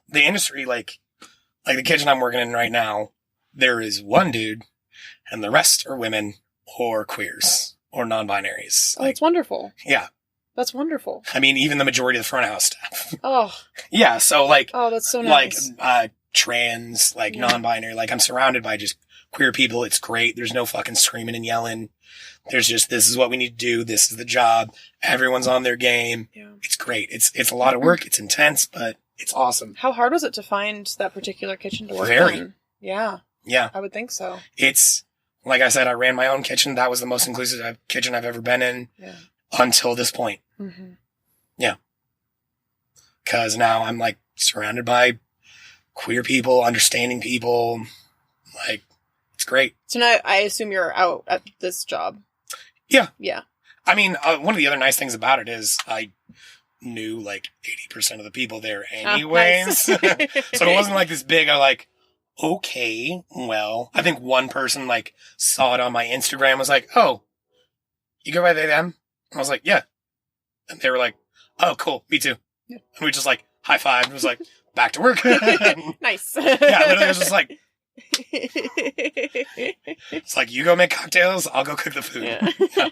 the industry, like the kitchen I'm working in right now, there is one dude, and the rest are women or queers. Or non-binaries. Oh, it's wonderful. Yeah. That's wonderful. I mean, even the majority of the front of house staff. Oh. Yeah, so like... Oh, that's so nice. Like, trans, like non-binary. Like I'm surrounded by just queer people. It's great. There's no fucking screaming and yelling. There's just, this is what we need to do. This is the job. Everyone's on their game. Yeah. It's great. It's a lot of work. It's intense, but it's awesome. How hard was it to find that particular kitchen to work in? Yeah. Yeah. I would think so. It's, like I said, I ran my own kitchen. That was the most inclusive kitchen I've ever been in until this point. Mm-hmm. Yeah. Because now I'm like surrounded by queer people, understanding people. Like, it's great. So now I assume you're out at this job. Yeah. Yeah. I mean, one of the other nice things about it is I knew like 80% of the people there anyways. Oh, nice. So it wasn't like this big, okay, well, I think one person like saw it on my Instagram, was like, oh, you go by they, them? I was like, yeah. And they were like, oh, cool, me too. Yeah. And we just like high five and was like, back to work. Nice. Yeah, literally it was just like, it's like, you go make cocktails, I'll go cook the food. Yeah. Yeah.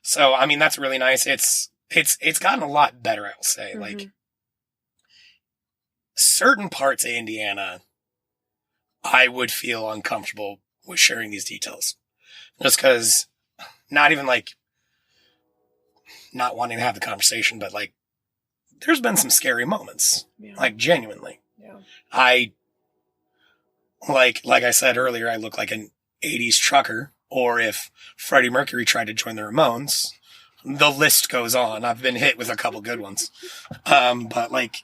So, I mean, that's really nice. It's gotten a lot better, I will say. Mm-hmm. Like, certain parts of Indiana, I would feel uncomfortable with sharing these details. Just because, not even like, not wanting to have the conversation, but like, there's been some scary moments. Yeah. Like, genuinely. Yeah. Like I said earlier, I look like an 80s trucker, or if Freddie Mercury tried to join the Ramones, the list goes on. I've been hit with a couple good ones. But like,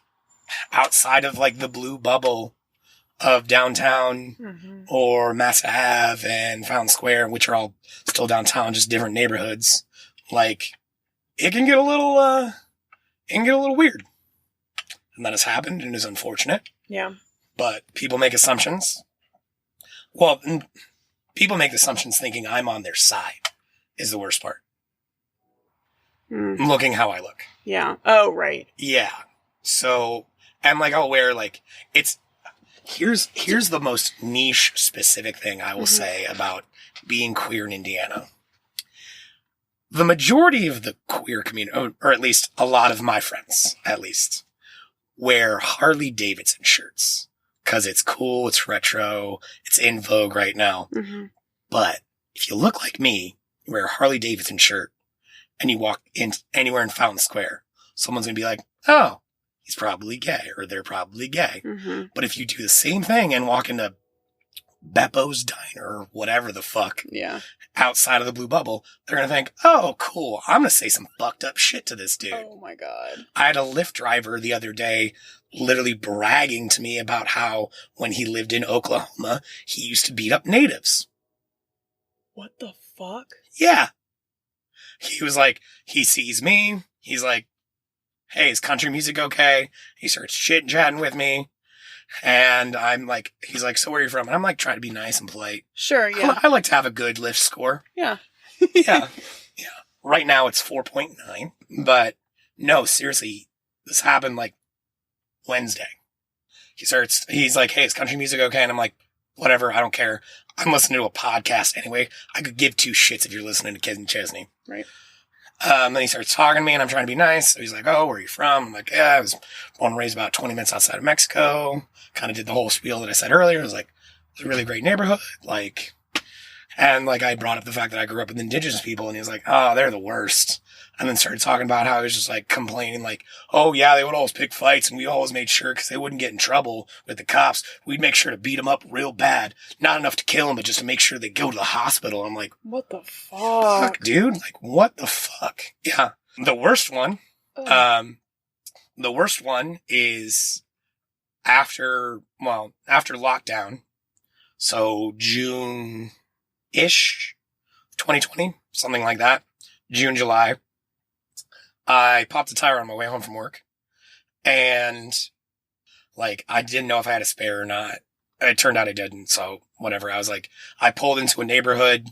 outside of like the blue bubble of downtown or Mass Ave and Fountain Square, which are all still downtown, just different neighborhoods, like, it can get a little weird. And that has happened and is unfortunate. Yeah. But people make assumptions. Well, people make assumptions thinking I'm on their side is the worst part. Looking how I look. Yeah. Oh, right. Yeah. So, and like, I'll wear like, here's the most niche specific thing I will say about being queer in Indiana. The majority of the queer community, or at least a lot of my friends, at least, wear Harley Davidson shirts. Because it's cool, it's retro, it's in vogue right now. Mm-hmm. But if you look like me, you wear a Harley Davidson shirt, and you walk in anywhere in Fountain Square, someone's going to be like, oh, he's probably gay, or they're probably gay. Mm-hmm. But if you do the same thing and walk into Beppo's Diner, or whatever the fuck, outside of the blue bubble, they're going to think, oh, cool, I'm going to say some fucked up shit to this dude. Oh my God. I had a Lyft driver the other day literally bragging to me about how when he lived in Oklahoma, he used to beat up natives. What the fuck? Yeah. He was like, he sees me. He's like, hey, is country music okay? He starts chit-chatting with me. And I'm like, he's like, so where are you from? And I'm like, trying to be nice and polite. Sure, yeah. I like to have a good Lyft score. Yeah. Yeah. Yeah. Right now it's 4.9. But no, seriously, this happened like Wednesday. He's like, hey, is country music okay? And I'm like, whatever, I don't care. I'm listening to a podcast anyway. I could give two shits if you're listening to Kid and Chesney. Right. Then he starts talking to me and I'm trying to be nice. So he's like, oh, where are you from? I'm like, yeah, I was born and raised about 20 minutes outside of Mexico. Kind of did the whole spiel that I said earlier. I was like, it's a really great neighborhood. Like, and like I brought up the fact that I grew up with indigenous people and he was like, oh, they're the worst. And then started talking about how he was just like complaining like, oh yeah, they would always pick fights and we always made sure because they wouldn't get in trouble with the cops. We'd make sure to beat them up real bad. Not enough to kill them, but just to make sure they go to the hospital. I'm like, what the fuck? Dude? Like, what the fuck? Yeah. The worst one, is after lockdown. So June-ish, 2020, something like that. June, July. I popped a tire on my way home from work. And, like, I didn't know if I had a spare or not. It turned out I didn't, so whatever. I was like, I pulled into a neighborhood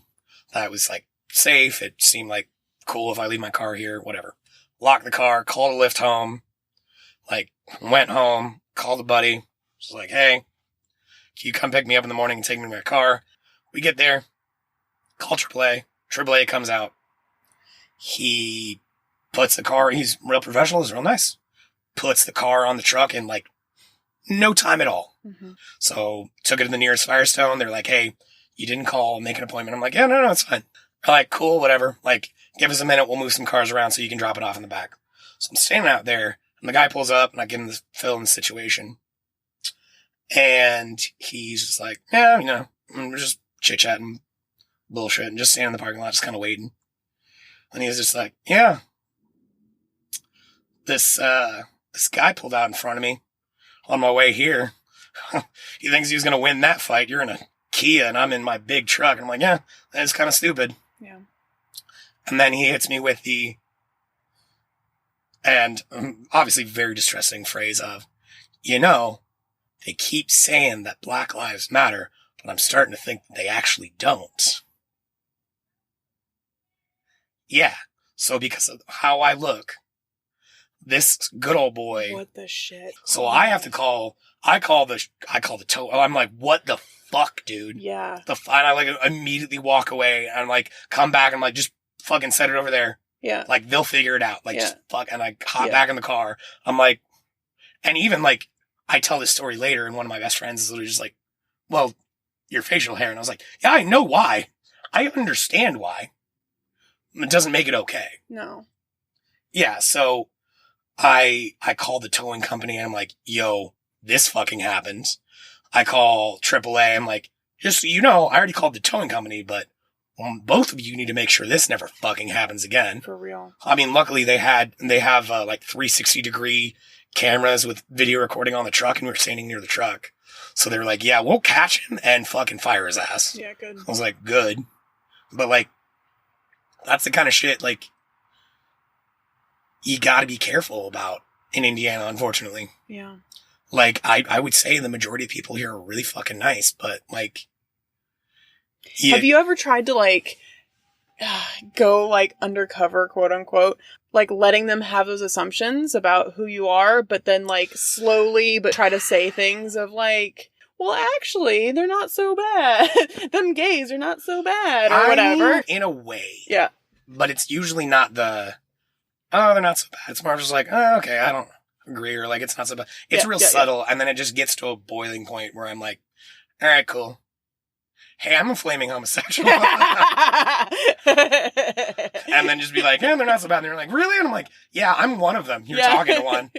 that was, like, safe. It seemed like cool if I leave my car here, whatever. Locked the car, called a Lyft home. Like, went home, called a buddy. Was like, hey, can you come pick me up in the morning and take me to my car? We get there, call AAA. AAA comes out. He puts the car, he's real professional, he's real nice. Puts the car on the truck and like No time at all. Mm-hmm. So took it to the nearest Firestone. They're like, hey, you didn't call, make an appointment. I'm like, yeah, no, it's fine. They're like, cool, whatever. Like, give us a minute. We'll move some cars around so you can drop it off in the back. So I'm standing out there and the guy pulls up and I give him the fill in the situation. And he's just like, yeah, you know, we're just chit-chatting, bullshit, and just standing in the parking lot, just kind of waiting. And he was just like, yeah, this guy pulled out in front of me on my way here. He thinks he was going to win that fight. You're in a Kia and I'm in my big truck. And I'm like, yeah, that's kind of stupid. Yeah. And then he hits me with the, and obviously very distressing phrase of, you know, they keep saying that Black Lives Matter, but I'm starting to think that they actually don't. Yeah. So because of how I look, this good old boy. What the shit? So I have to call the tow. I'm like, what the fuck, dude? Yeah. And I like immediately walk away and like come back and like just fucking set it over there. Yeah. Like they'll figure it out. Like just fuck. And I hop Yeah. back in the car. I'm like, and even like I tell this story later and one of my best friends is literally just like, well, your facial hair. And I was like, yeah, I know why. I understand why. It doesn't make it okay. No. Yeah. So I called the towing company and I'm like, yo, this fucking happened. I call AAA. I'm like, just so you know, I already called the towing company, but both of you need to make sure this never fucking happens again. For real. I mean, luckily they have like 360-degree cameras with video recording on the truck and we were standing near the truck. So they were like, yeah, we'll catch him and fucking fire his ass. Yeah, good. I was like, good. But like, that's the kind of shit like you gotta be careful about in Indiana, unfortunately. Yeah. Like, I would say the majority of people here are really fucking nice, but like... Have you ever tried to like go like undercover, quote unquote, like letting them have those assumptions about who you are, but then like slowly but try to say things of like, well, actually, they're not so bad. Them gays are not so bad or whatever. In a way. Yeah. But it's usually not the, oh, they're not so bad. It's more just like, oh, okay, I don't agree, or like, it's not so bad. It's real subtle, and then it just gets to a boiling point where I'm like, all right, cool. Hey, I'm a flaming homosexual. And then just be like, yeah, they're not so bad. And they're like, really? And I'm like, yeah, I'm one of them. You're talking to one.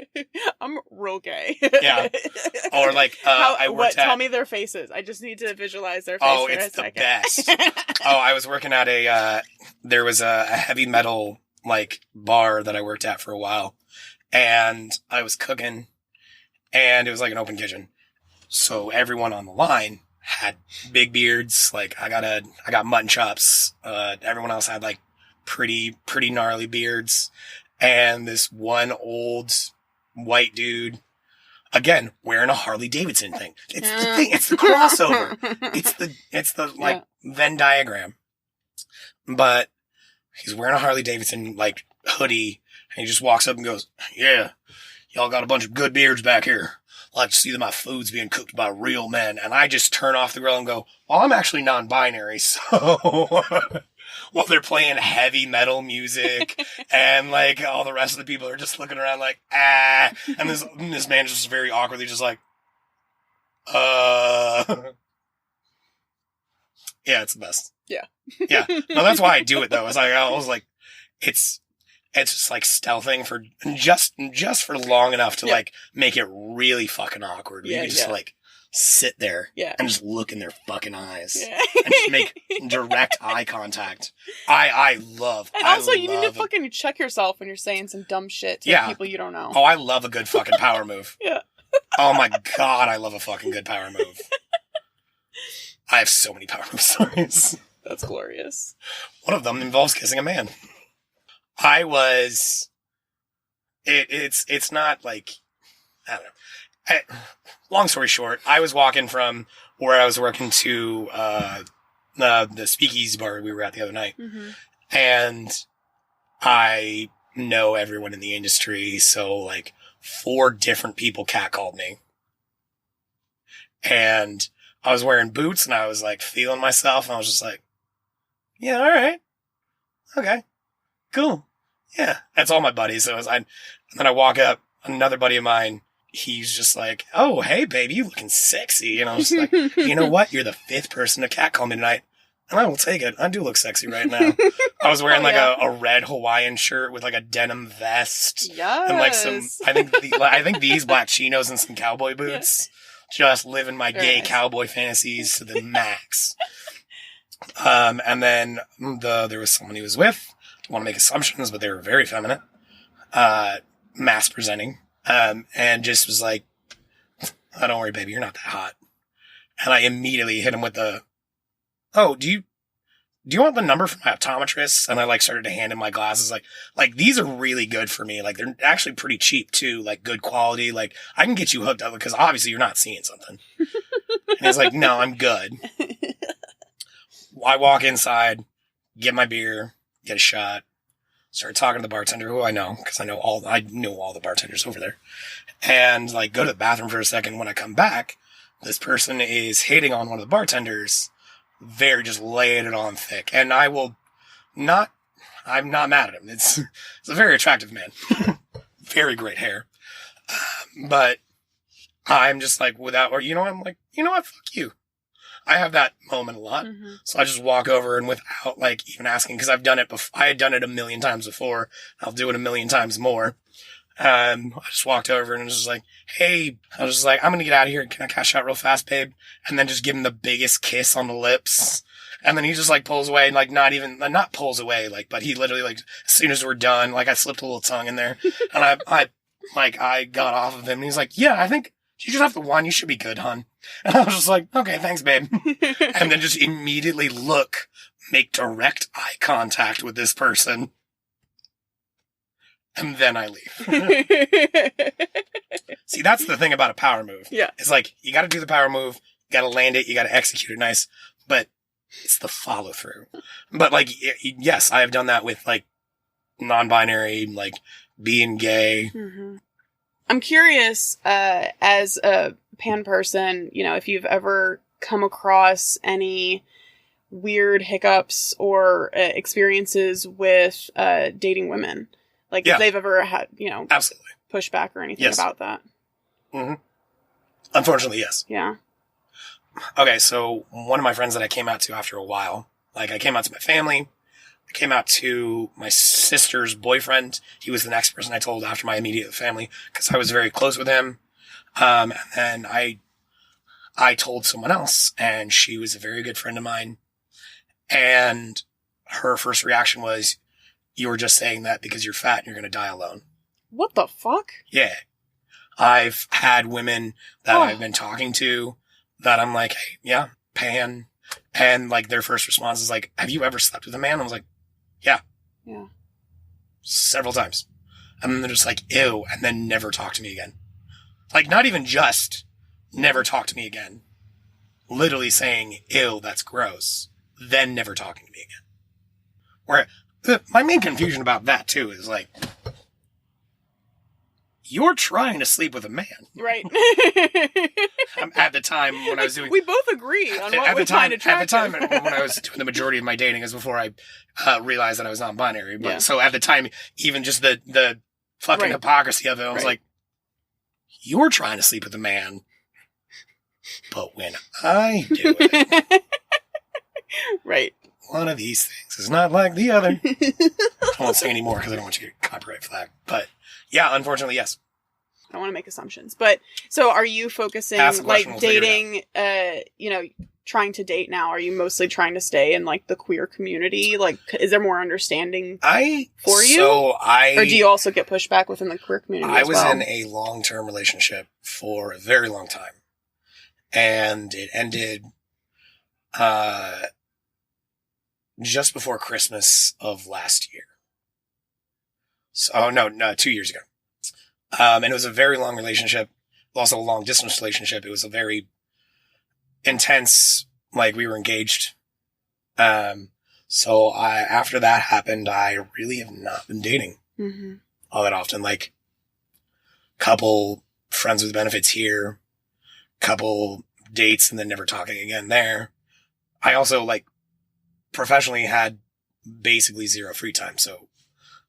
I'm real gay. Yeah. Or like, I worked at... Tell me their faces. I just need to visualize their faces. Oh, it's the best. I was working at there was a heavy metal, like, bar that I worked at for a while. And I was cooking. And it was like an open kitchen. So everyone on the line had big beards. Like I got mutton chops. Everyone else had like pretty gnarly beards. And this one old white dude, again, wearing a Harley Davidson thing. It's the thing. It's the crossover. It's the like Venn diagram. But he's wearing a Harley Davidson like hoodie and he just walks up and goes, yeah, y'all got a bunch of good beards back here. I like to see that my food's being cooked by real men. And I just turn off the grill and go, well, I'm actually non-binary. So while they're playing heavy metal music and like all the rest of the people are just looking around like, ah. And this man just very awkwardly just like, yeah, it's the best. Yeah. Yeah. No, that's why I do it though. I was like, it's just like stealthing for just for long enough to like make it really fucking awkward. You can just like sit there and just look in their fucking eyes and just make direct eye contact. I love. And also, you need to fucking check yourself when you're saying some dumb shit to people you don't know. Oh, I love a good fucking power move. Yeah. Oh my god, I love a fucking good power move. I have so many power move stories. That's glorious. One of them involves kissing a man. It's not like, I don't know. Long story short, I was walking from where I was working to, the speakeasy bar we were at the other night. Mm-hmm. And I know everyone in the industry. So like 4 different people catcalled me. And I was wearing boots and I was like feeling myself. And I was just like, yeah, all right. Okay. Cool. Yeah. That's all my buddies. And then I walk up, another buddy of mine he's just like, oh, hey, baby, you looking sexy. And I was like, you know what? You're the 5th person to catcall me tonight. And I will take it. I do look sexy right now. I was wearing a red Hawaiian shirt with like a denim vest. Yes. And like I think these black chinos and some cowboy boots. Just living my gay cowboy fantasies to the max. And then there was someone he was with. Don't want to make assumptions, but they were very feminine. Mass presenting. And just was like, oh, don't worry, baby, you're not that hot. And I immediately hit him with oh, do you want the number from my optometrist? And I like started to hand him my glasses. Like these are really good for me. Like they're actually pretty cheap too. Like good quality. Like I can get you hooked up because obviously you're not seeing something. And he's like, no, I'm good. I walk inside, get my beer, get a shot, start talking to the bartender who I know because I knew all the bartenders over there, and like go to the bathroom for a second. When I come back, this person is hitting on one of the bartenders. Very just laying it on thick. And I'm not mad at him. It's a very attractive man. Very great hair. But I'm just like, I'm like, you know what? Fuck you. I have that moment a lot. Mm-hmm. So I just walk over and without like even asking, because I've done it before. I had done it a million times before. I'll do it a million times more. I just walked over and was just like, hey, I was just like, I'm going to get out of here. Can I cash out real fast, babe? And then just give him the biggest kiss on the lips. And then he just like pulls away and like not pulls away, like, but he literally like, as soon as we're done, like I slipped a little tongue in there and I got off of him and he's like, yeah, I think you just have the one. You should be good, hon. And I was just like, okay, thanks, babe. And then just immediately make direct eye contact with this person. And then I leave. See, that's the thing about a power move. Yeah. It's like, you got to do the power move, you got to land it, you got to execute it nice, but it's the follow through. But like, yes, I have done that with like non-binary, like being gay. Mm-hmm. I'm curious, as a pan person, if you've ever come across any weird hiccups or experiences with dating women. Like, if they've ever had, absolutely pushback or anything about that. Mm-hmm. Unfortunately, yes. Yeah. Okay, so one of my friends that I came out to after a while, like I came out to my family, I came out to my sister's boyfriend. He was the next person I told after my immediate family because I was very close with him. And then I told someone else, and she was a very good friend of mine. And her first reaction was, you were just saying that because you're fat and you're going to die alone. What the fuck? Yeah. I've had women that I've been talking to that I'm like, hey, yeah, pan. And like their first response is like, have you ever slept with a man? I was like, yeah. Yeah. Several times. And then they're just like, ew. And then never talk to me again. Like not even just never talk to me again. Literally saying, ew, that's gross. Then never talking to me again. Where my main confusion about that too is like, you're trying to sleep with a man. Right. At the time when I was doing... We both agree on what we find attractive. At the time when I was doing the majority of my dating is before I realized that I was non-binary. But so at the time, even just the fucking hypocrisy of it, I was like, you're trying to sleep with a man. But when I do it... Right. One of these things is not like the other. I won't say any more because I don't want you to get copyright flag. But yeah, unfortunately, yes. I don't want to make assumptions. But so are you focusing like dating, trying to date now? Are you mostly trying to stay in like the queer community? Like, is there more understanding for you? Or do you also get pushback within the queer community? I was in a long-term relationship for a very long time. And it ended, just before Christmas of last year. So, no, 2 years ago. And it was a very long relationship, also a long distance relationship. It was a very intense, like we were engaged. So after that happened, I really have not been dating all that often. Like couple friends with benefits here, couple dates and then never talking again there. I also like professionally had basically zero free time. So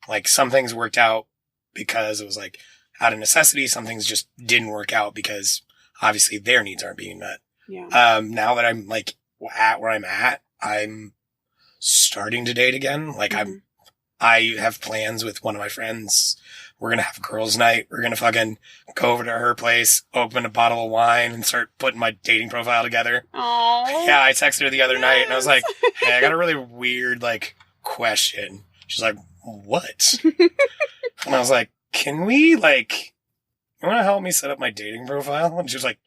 like some things worked out because it was like, out of necessity. Some things just didn't work out because obviously their needs aren't being met. Yeah. Now that I'm like at where I'm at, I'm starting to date again. Like I have plans with one of my friends. We're going to have a girls' night. We're going to fucking go over to her place, open a bottle of wine, and start putting my dating profile together. Oh. Yeah, I texted her the other night, and I was like, hey, I got a really weird, like, question. She's like, what? And I was like, can we, like, you want to help me set up my dating profile? And she was like,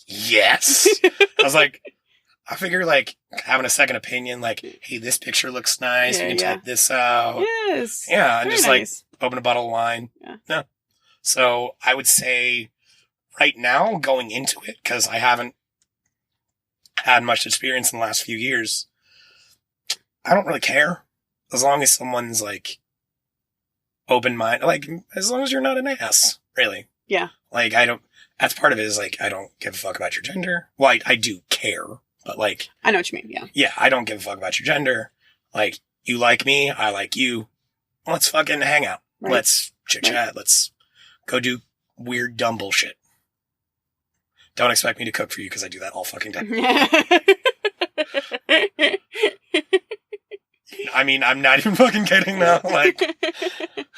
yes. I was like, I figure, like, having a second opinion, like, hey, this picture looks nice. We can type this out. Yes. Yeah, and Very just, nice. like, open a bottle of wine. Yeah. So I would say right now, going into it, because I haven't had much experience in the last few years, I don't really care. As long as someone's, like, open-minded. Like, as long as you're not an ass, really. Yeah. Like, that's part of it is, like, I don't give a fuck about your gender. Well, I do care, but, like... I know what you mean, yeah. Yeah, I don't give a fuck about your gender. Like, you like me, I like you. Let's fucking hang out. Right. Let's chit-chat. Right. Let's go do weird, dumb bullshit. Don't expect me to cook for you because I do that all fucking day. I mean, I'm not even fucking kidding now. Like,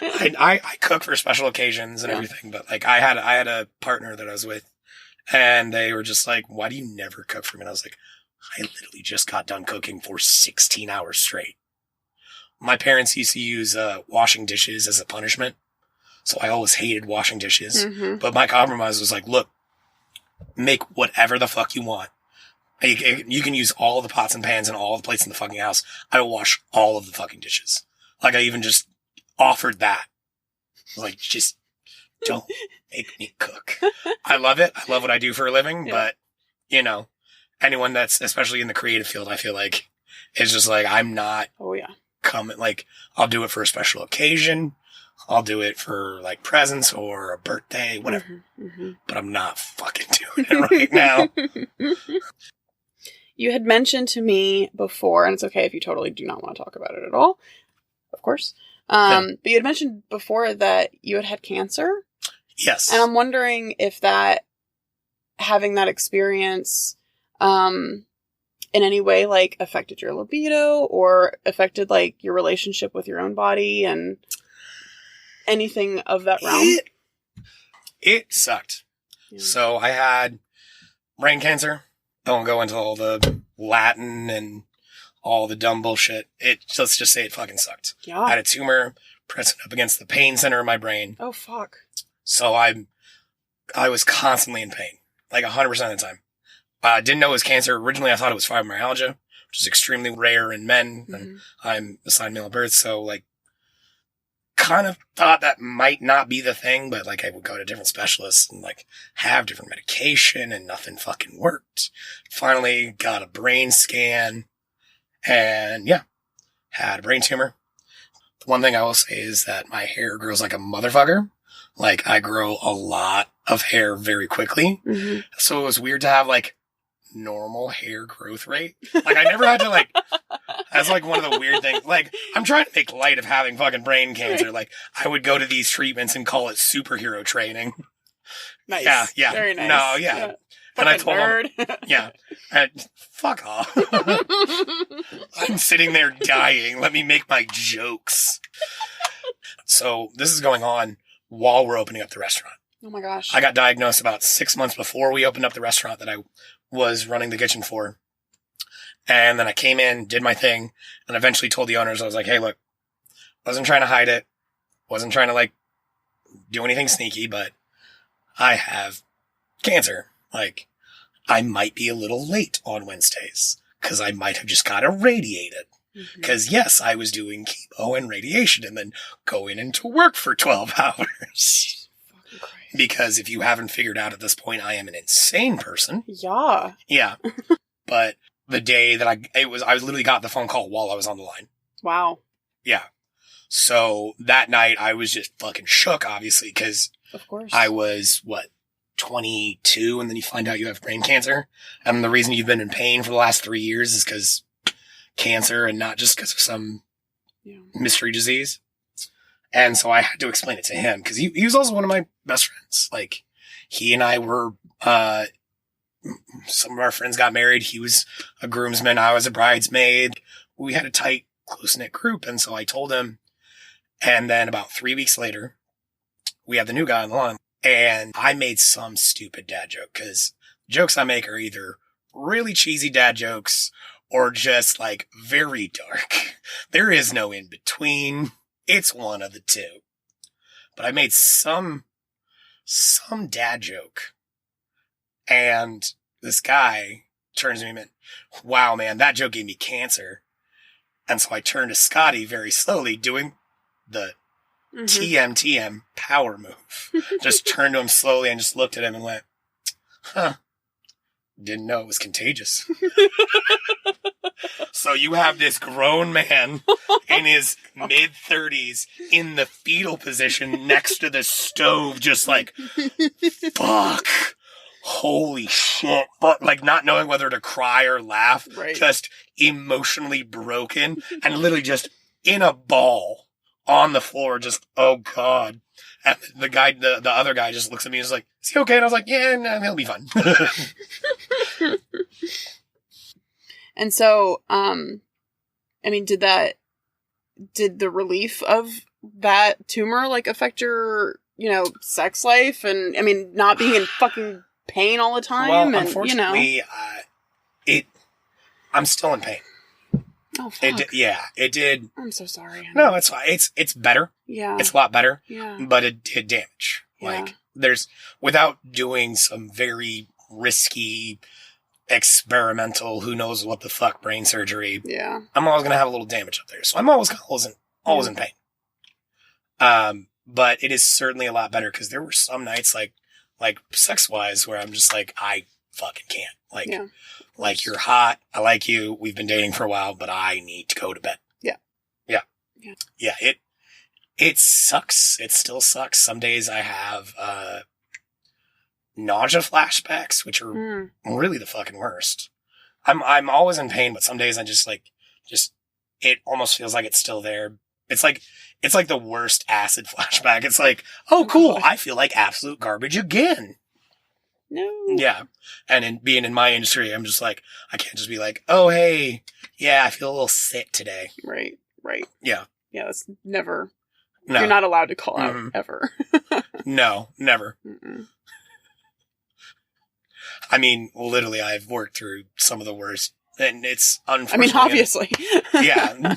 I cook for special occasions and everything, but like, I had a partner that I was with, and they were just like, "Why do you never cook for me?" And I was like, "I literally just got done cooking for 16 hours straight." My parents used to use washing dishes as a punishment, so I always hated washing dishes. Mm-hmm. But my compromise was like, "Look, make whatever the fuck you want. You can use all the pots and pans and all the plates in the fucking house. I will wash all of the fucking dishes." Like, I even just offered that. Like, just don't make me cook. I love it. I love what I do for a living, but, you know, anyone that's, especially in the creative field, I feel like, is just like, I'm not coming, like, I'll do it for a special occasion. I'll do it for, like, presents or a birthday, whatever. Mm-hmm. But I'm not fucking doing it right now. You had mentioned to me before, and it's okay if you totally do not want to talk about it at all, of course. But you had mentioned before that you had cancer. Yes. And I'm wondering if that, having that experience, in any way, like, affected your libido or affected, like, your relationship with your own body and anything of that realm? It sucked. Yeah. So I had brain cancer. I won't go into all the Latin and all the dumb bullshit. Let's just say it fucking sucked. Yeah. I had a tumor pressing up against the pain center of my brain. Oh, fuck. So I was constantly in pain, like 100% of the time. Didn't know it was cancer. Originally, I thought it was fibromyalgia, which is extremely rare in men. Mm-hmm. And I'm assigned male at birth, so, like, kind of thought that might not be the thing, but, like, I would go to different specialists and, like, have different medication, and nothing fucking worked. Finally got a brain scan, and, had a brain tumor. The one thing I will say is that my hair grows like a motherfucker. Like, I grow a lot of hair very quickly. Mm-hmm. So it was weird to have, like, normal hair growth rate. Like, I never had to, like, that's, like, one of the weird things. Like, I'm trying to make light of having fucking brain cancer. Like, I would go to these treatments and call it superhero training. Nice. Yeah. Very nice. No, yeah. And I told him, fuck off. I'm sitting there dying. Let me make my jokes. So this is going on while we're opening up the restaurant. Oh my gosh. I got diagnosed about 6 months before we opened up the restaurant that I was running the kitchen for. And then I came in, did my thing, and eventually told the owners, I was like, hey, look, wasn't trying to hide it. Wasn't trying to, like, do anything sneaky, but I have cancer. Like, I might be a little late on Wednesdays because I might have just got irradiated. Because, yes, I was doing chemo and radiation and then going into work for 12 hours. Because if you haven't figured out at this point, I am an insane person. Yeah. Yeah. But the day that I literally got the phone call while I was on the line. Wow. Yeah. So that night I was just fucking shook, obviously, because of course I was, 22, and then you find out you have brain cancer. And the reason you've been in pain for the last 3 years is because cancer and not just because of some mystery disease. And so I had to explain it to him because he was also one of my best friends. Like, he and I were, some of our friends got married. He was a groomsman. I was a bridesmaid. We had a tight, close-knit group. And so I told him. And then about 3 weeks later, we had the new guy on the line. And I made some stupid dad joke because jokes I make are either really cheesy dad jokes or just like very dark. There is no in between. It's one of the two. But I made some dad joke. And this guy turns to me and went, wow, man, that joke gave me cancer. And so I turned to Scotty very slowly doing the TM power move. Just turned to him slowly and just looked at him and went, huh. Didn't know it was contagious. So you have this grown man in his mid-30s in the fetal position next to the stove, just like, fuck, holy shit. But like not knowing whether to cry or laugh, right. Just emotionally broken and literally just in a ball on the floor, just, oh God. And the other guy just looks at me and is like, is he okay? And I was like, yeah, no, he'll be fine. And so, I mean, did the relief of that tumor, like, affect your, sex life? And, I mean, not being in fucking pain all the time? Well, and, unfortunately, I'm still in pain. Oh, fuck. It did. I'm so sorry. Honey. No, it's fine. It's better. Yeah. It's a lot better. Yeah. But it did damage. Yeah. Like, without doing some very risky, experimental, who knows what the fuck brain surgery. Yeah. I'm always going to have a little damage up there. So I'm always in pain. But it is certainly a lot better because there were some nights like sex-wise where I'm just like, I fucking can't. Like, yeah. Like, you're hot. I like you. We've been dating for a while, but I need to go to bed. Yeah. Yeah. Yeah. Yeah. It sucks. It still sucks. Some days I have, nausea flashbacks, which are really the fucking worst. I'm always in pain, but some days I just it almost feels like it's still there. It's like the worst acid flashback. It's like, oh, cool. I feel like absolute garbage again. No. Yeah. And being in my industry, I'm just like, I can't just be like, oh, hey, yeah, I feel a little sick today. Right. Yeah. Yeah, that's never. No. You're not allowed to call out ever. No, never. Mm-mm. I mean, literally, I've worked through some of the worst, and it's unfortunate. I mean, obviously. Yeah.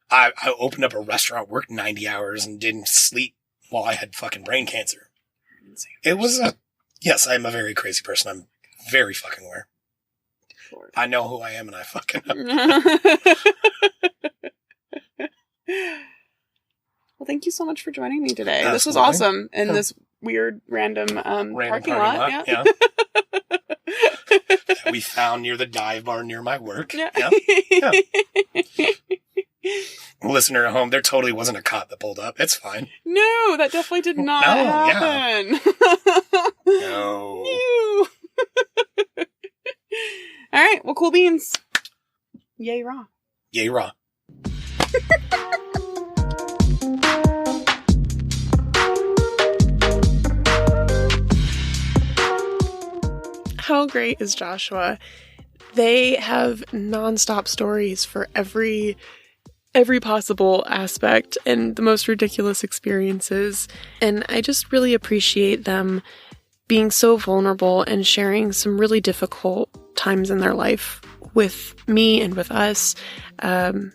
I opened up a restaurant, worked 90 hours, and didn't sleep while I had fucking brain cancer. It was yes, I'm a very crazy person. I'm very fucking aware. Lord. I know who I am, and I fucking know. Well, thank you so much for joining me today. Absolutely. This was awesome in this weird random parking lot. Yeah. That we found near the dive bar near my work. Yeah. Yeah. Listener at home, there totally wasn't a cop that pulled up. It's fine. No, that definitely did not happen. Yeah. No. All right. Well, cool beans. Yay, raw. Yay, raw. How great is Joshua? They have nonstop stories for every possible aspect and the most ridiculous experiences. And I just really appreciate them being so vulnerable and sharing some really difficult times in their life with me and with us. And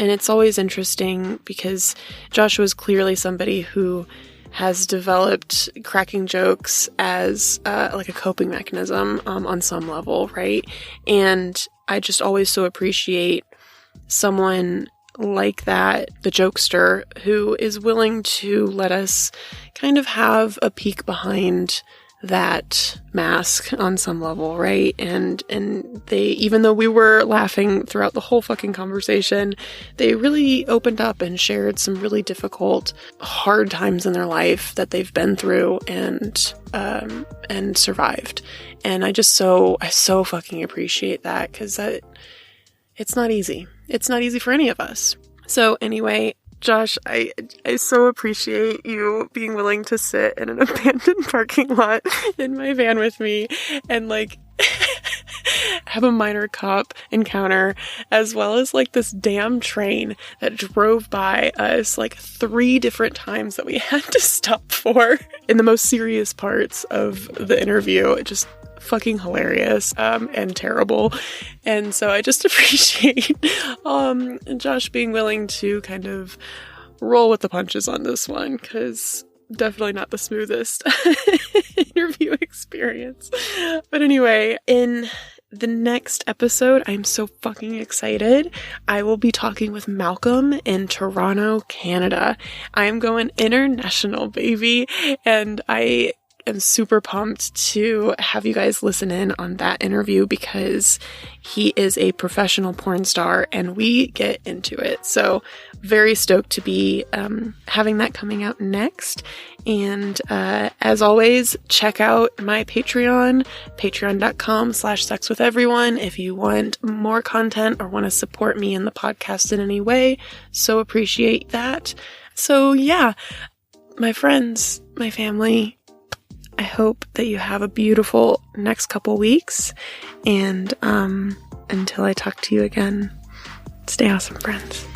it's always interesting because Joshua is clearly somebody who has developed cracking jokes as like a coping mechanism on some level, right? And I just always so appreciate someone like that, the jokester, who is willing to let us kind of have a peek behind that mask on some level, right? And they, even though we were laughing throughout the whole fucking conversation, they really opened up and shared some really difficult, hard times in their life that they've been through and survived. And I so fucking appreciate that, because it's not easy. It's not easy for any of us. So anyway, Josh, I so appreciate you being willing to sit in an abandoned parking lot in my van with me and like have a minor cop encounter, as well as like this damn train that drove by us like 3 different times that we had to stop for in the most serious parts of the interview. Just fucking hilarious and terrible. And so I just appreciate Josh being willing to kind of roll with the punches on this one, because definitely not the smoothest interview experience. But anyway, in the next episode, I'm so fucking excited. I will be talking with Malcolm in Toronto, Canada. I am going international, baby, and I am super pumped to have you guys listen in on that interview, because he is a professional porn star and we get into it. So very stoked to be having that coming out next. And as always, check out my Patreon, patreon.com/sexwitheveryone, if you want more content or want to support me in the podcast in any way. So appreciate that. So yeah, my friends, my family, I hope that you have a beautiful next couple weeks, and until I talk to you again, stay awesome, friends.